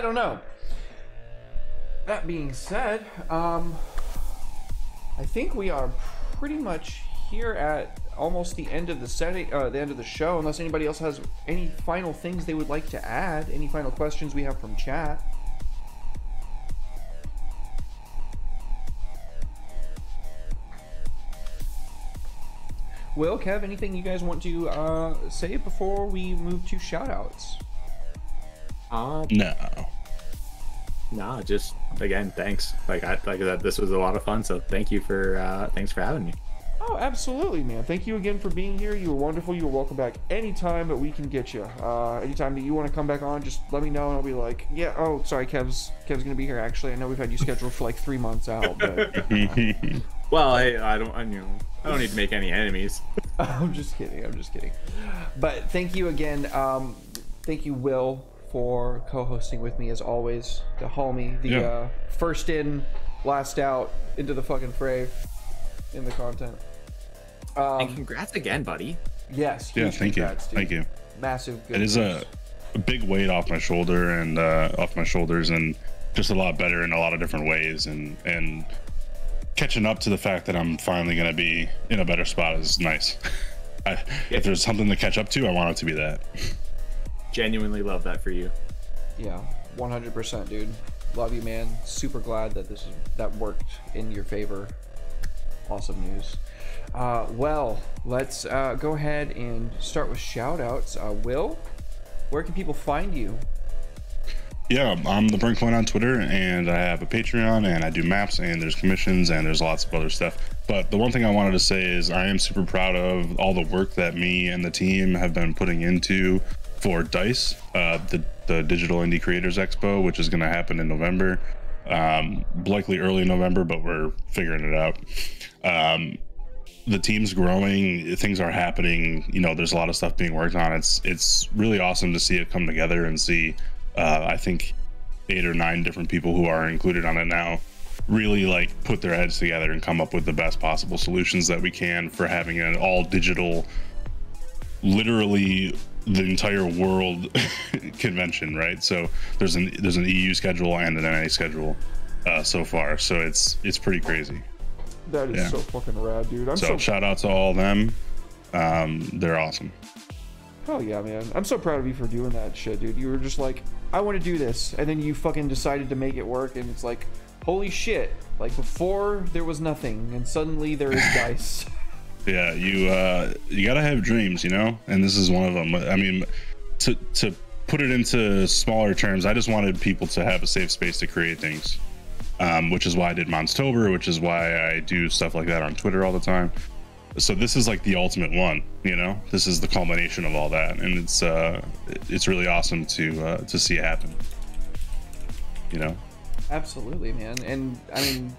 don't know. That being said, I think we are pretty much here at almost the end of the setting, the end of the show, unless anybody else has any final things they would like to add, any final questions we have from chat. Will, Kev, anything you guys want to say before we move to shoutouts? No. Nah, just again, thanks. Like I said, this was a lot of fun. So thanks for having me. Oh, absolutely, man. Thank you again for being here. You were wonderful. You were welcome back anytime that we can get you. Anytime that you want to come back on, just let me know, and I'll be like, yeah. Oh, sorry, Kev's gonna be here. Actually, I know we've had you scheduled for like 3 months out, but. Well, I don't need to make any enemies. I'm just kidding. But thank you again. Thank you, Will, for co-hosting with me as always. The homie, the first in, last out into the fucking fray in the content. And congrats again, buddy. Yes. Yeah, huge thank congrats, you. dude. Thank you. Massive. Good It is news. a big weight off my shoulder and off my shoulders, and just a lot better in a lot of different ways, and catching up to the fact that I'm finally going to be in a better spot is nice. If there's something to catch up to, I want it to be that. Genuinely love that for you. Yeah, 100%, dude. Love you, man. Super glad that that worked in your favor. Awesome news. Well, let's go ahead and start with shout-outs. Will, where can people find you? Yeah, I'm the Brinkpoint on Twitter, and I have a Patreon, and I do maps, and there's commissions, and there's lots of other stuff. But the one thing I wanted to say is I am super proud of all the work that me and the team have been putting into for DICE, the Digital Indie Creators Expo, which is going to happen in November, likely early November, but we're figuring it out. The team's growing, things are happening, there's a lot of stuff being worked on. It's really awesome to see it come together and see I think 8 or 9 different people who are included on it now really like put their heads together and come up with the best possible solutions that we can for having an all digital, literally the entire world convention, right? So there's an EU schedule and an NA schedule so far, so it's pretty crazy. That is so fucking rad, dude. So shout out to all of them. They're awesome. Hell yeah, man. I'm so proud of you for doing that shit, dude. You were just like, I want to do this, and then you fucking decided to make it work, and it's like, holy shit. Like, before there was nothing, and suddenly there is DICE. Yeah, you gotta have dreams, and this is one of them. I mean, to put it into smaller terms, I just wanted people to have a safe space to create things, which is why I did Monstober, which is why I do stuff like that on Twitter all the time. So this is like the ultimate one, this is the culmination of all that, and it's really awesome to see it happen, Absolutely, man. And I mean,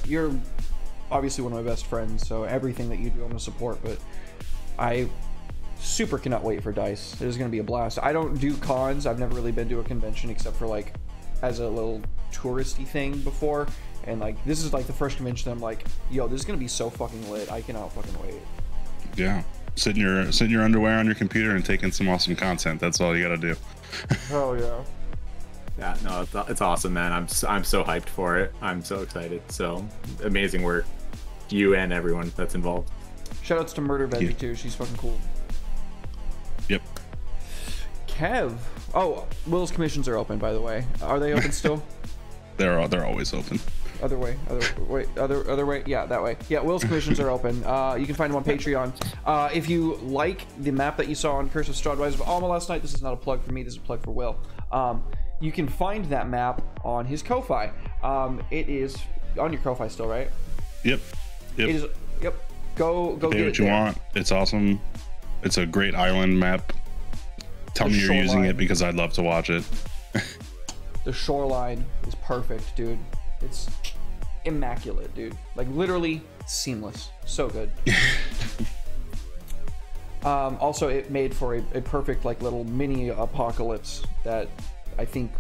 you're obviously one of my best friends, so everything that you do I'm gonna support, but I super cannot wait for DICE. It is gonna be a blast. I don't do cons. I've never really been to a convention except for like as a little touristy thing before, and like this is like the first convention I'm like, yo, this is gonna be so fucking lit. I cannot fucking wait. Yeah, sit in your underwear on your computer and taking some awesome content. That's all you gotta do. Hell yeah. Yeah, no, it's awesome, man. I'm so hyped for it. I'm so excited. So amazing work, you and everyone that's involved. Shoutouts to Murder Veggie too. She's fucking cool. Yep. Kev. Oh, Will's commissions are open, by the way. Are they open still? They're always open. Other way. Other way. Yeah, that way. Yeah, Will's commissions are open. You can find him on Patreon. If you like the map that you saw on Curse of Stradwise of Alma last night, this is not a plug for me. This is a plug for Will. You can find that map on his Ko-Fi. It is on your Ko-Fi still, right? Yep. It is. Yep. Go Pay get what it you there. want. It's awesome. It's a great island map. Tell me you're using it because I'd love to watch it. The shoreline is perfect, dude. It's immaculate, dude. Like literally seamless. So good. Also, it made for a perfect like little mini apocalypse that I think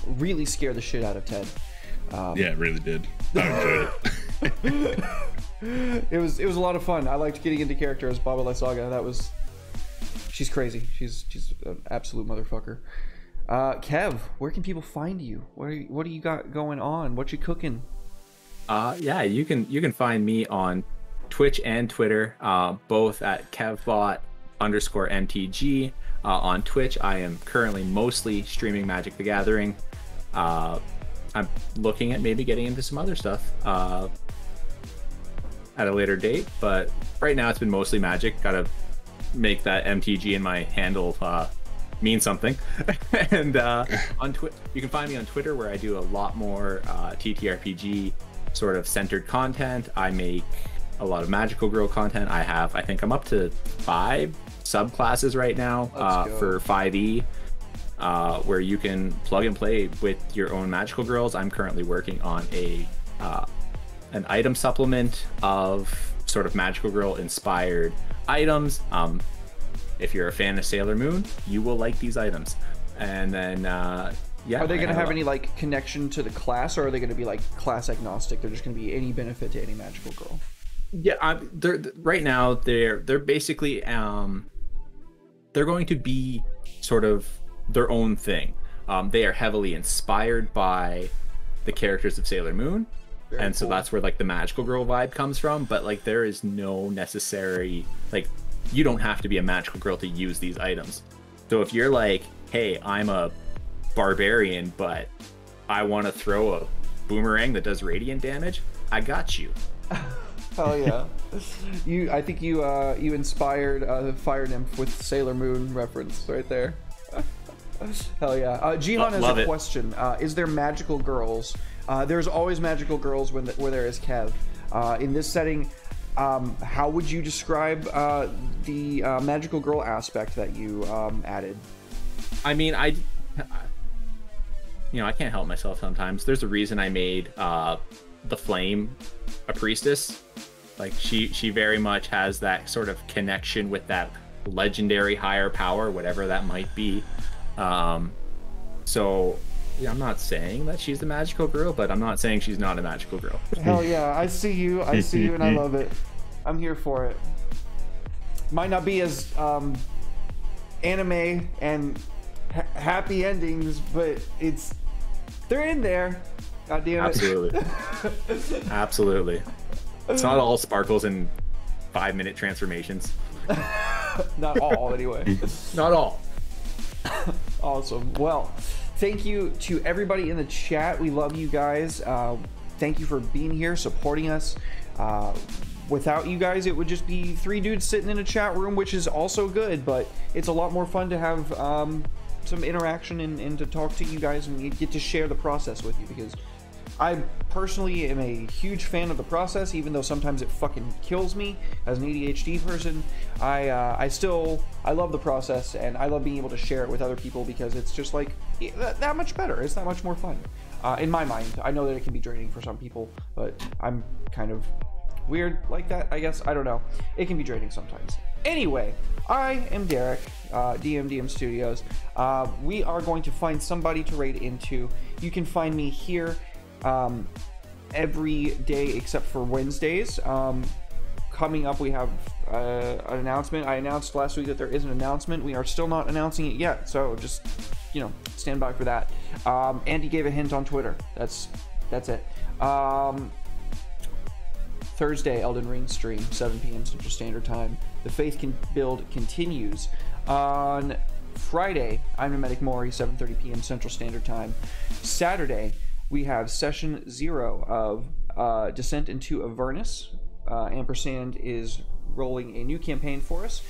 really scared the shit out of Ted. Yeah, it really did. I enjoyed it. It was a lot of fun. I liked getting into character as Baba Lysaga. She's crazy. She's an absolute motherfucker. Kev, where can people find you? What do you got going on? What you cooking? Yeah, you can find me on Twitch and Twitter, both at kevbot_mtg. On Twitch, I am currently mostly streaming Magic the Gathering. I'm looking at maybe getting into some other stuff at a later date, but right now it's been mostly Magic. Gotta make that MTG in my handle mean something. And on Twitter, you can find me on Twitter, where I do a lot more TTRPG sort of centered content. I make a lot of Magical Girl content. I think I'm up to 5 subclasses right now for 5e, where you can plug and play with your own Magical Girls. I'm currently working on an item supplement of sort of Magical Girl inspired items. If you're a fan of Sailor Moon, you will like these items. And then yeah, are they gonna have any like connection to the class, or are they gonna be like class agnostic? They're just gonna be any benefit to any Magical Girl? Yeah, right now they're basically they're going to be sort of their own thing. They are heavily inspired by the characters of Sailor Moon. Very and cool. So that's where like the Magical Girl vibe comes from, but like there is no necessary, like, you don't have to be a Magical Girl to use these items. So if you're like, hey, I'm a barbarian, but I want to throw a boomerang that does radiant damage, I got you. Hell yeah. I think you inspired Fire Nymph with Sailor Moon reference right there. Hell yeah. Jihan has a question. Is there Magical Girls? There's always Magical Girls where there is Kev. In this setting, how would you describe the Magical Girl aspect that you added? I mean, I can't help myself sometimes. There's a reason I made the Flame a priestess. Like she very much has that sort of connection with that legendary higher power, whatever that might be. So yeah, I'm not saying that she's the Magical Girl, but I'm not saying she's not a Magical Girl. Hell yeah, I see you, and I love it. I'm here for it. Might not be as anime and happy endings, but they're in there. God damn it. Absolutely. Absolutely. It's not all sparkles and 5-minute transformations. Not all, anyway. Not all. Awesome. Well, thank you to everybody in the chat. We love you guys. Thank you for being here, supporting us. Without you guys, it would just be 3 dudes sitting in a chat room, which is also good, but it's a lot more fun to have some interaction and to talk to you guys and get to share the process with you, because I personally am a huge fan of the process, even though sometimes it fucking kills me as an ADHD person. I love the process, and I love being able to share it with other people, because it's just like that much better. It's that much more fun. In my mind, I know that it can be draining for some people, but I'm kind of weird like that, I guess. I don't know. It can be draining sometimes. Anyway, I am Derek, DMDM Studios. We are going to find somebody to raid into. You can find me here every day except for Wednesdays. Coming up, we have an announcement. I announced last week that there is an announcement. We are still not announcing it yet, so just, stand by for that. Andy gave a hint on Twitter. That's it. Thursday, Elden Ring stream, 7 p.m. Central Standard Time. The Faith Can Build continues. On Friday, I'm Nomadic Mori, 7:30 p.m. Central Standard Time. Saturday, we have session 0 of Descent into Avernus. Ampersand is rolling a new campaign for us.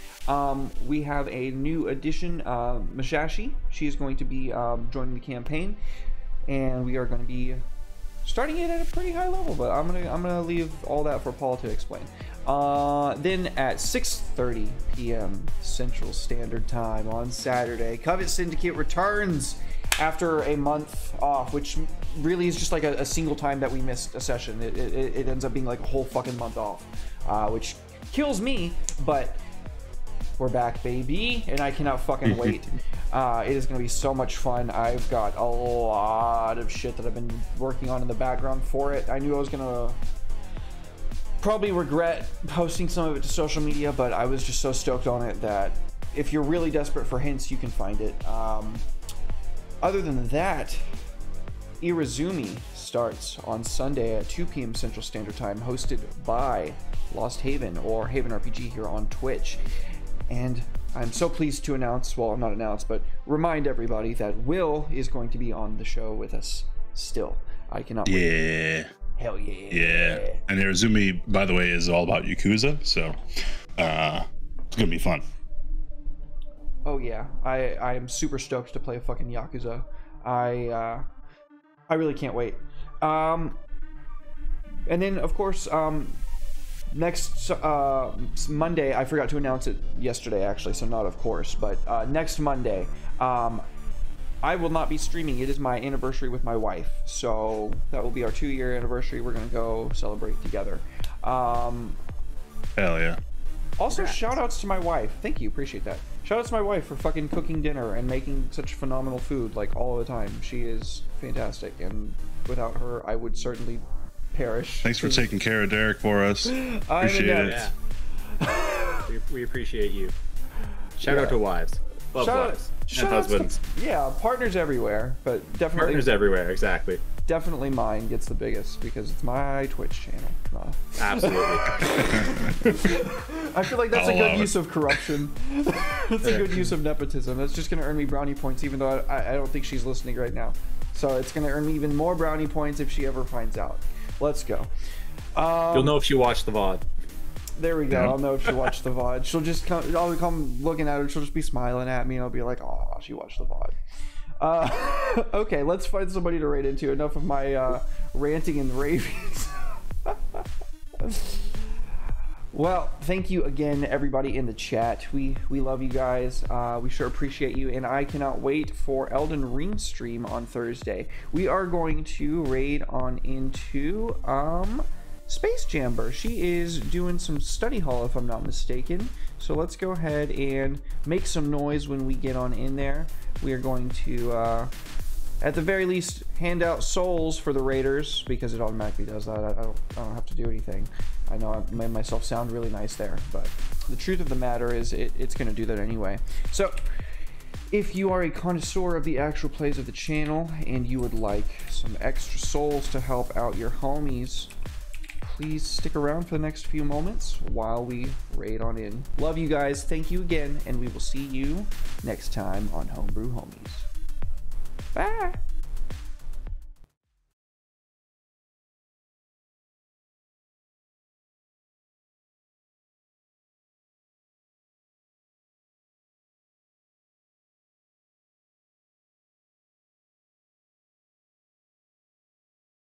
We have a new addition, Mashashi. She is going to be joining the campaign, and we are going to be starting it at a pretty high level, but I'm gonna leave all that for Paul to explain. Then at 6:30 p.m. Central Standard Time on Saturday, Covet Syndicate returns after a month off, which really is just like a single time that we missed a session. It ends up being like a whole fucking month off, which kills me, but we're back, baby, and I cannot fucking wait. It is going to be so much fun. I've got a lot of shit that I've been working on in the background for it. I knew I was going to probably regret posting some of it to social media, but I was just so stoked on it that if you're really desperate for hints, you can find it. Other than that, Irizumi starts on Sunday at 2 p.m. Central Standard Time, hosted by Lost Haven, or Haven RPG here on Twitch. And I'm so pleased to announce, well, not announce, but remind everybody that Will is going to be on the show with us still. I cannot wait. Yeah. Hell yeah. Yeah. And Irizumi, by the way, is all about Yakuza, so it's gonna be fun. Oh yeah, I am super stoked to play a fucking Yakuza. I really can't wait. And then of course, next Monday, I forgot to announce it yesterday actually, so not of course, but next Monday, I will not be streaming. It is my anniversary with my wife, so that will be our 2-year anniversary. We're gonna go celebrate together. Hell yeah. Also, shout outs to my wife. Thank you, appreciate that. Shout outs to my wife for fucking cooking dinner and making such phenomenal food, like, all the time. She is fantastic, and without her, I would certainly perish. Thanks for taking care of Derek for us. Appreciate it. Yeah. we appreciate you. Shout out to wives. Love wives. And husbands. Yeah, partners everywhere, but definitely... Partners everywhere, exactly. Definitely mine gets the biggest, because it's my Twitch channel. Absolutely. I feel like that's a good use of corruption. It's a good use of nepotism. That's just going to earn me brownie points, even though I don't think she's listening right now. So it's going to earn me even more brownie points if she ever finds out. Let's go. You'll know if she watched the VOD. There we go. I'll know if she watched the VOD. She'll just come, I'll come looking at her. She'll just be smiling at me, and I'll be like, oh, she watched the VOD. Okay, let's find somebody to raid into. Enough of my ranting and ravings. Well, thank you again, everybody in the chat. We love you guys. We sure appreciate you, and I cannot wait for Elden Ring stream on Thursday. We are going to raid on into Space Jamber. She is doing some study hall, if I'm not mistaken. So let's go ahead and make some noise when we get on in there. We are going to, at the very least, hand out souls for the raiders, because it automatically does that. I don't have to do anything. I know I made myself sound really nice there, but the truth of the matter is it's going to do that anyway. So if you are a connoisseur of the actual plays of the channel and you would like some extra souls to help out your homies, please stick around for the next few moments while we raid on in. Love you guys. Thank you again, and we will see you next time on Homebrew Homies. Bye.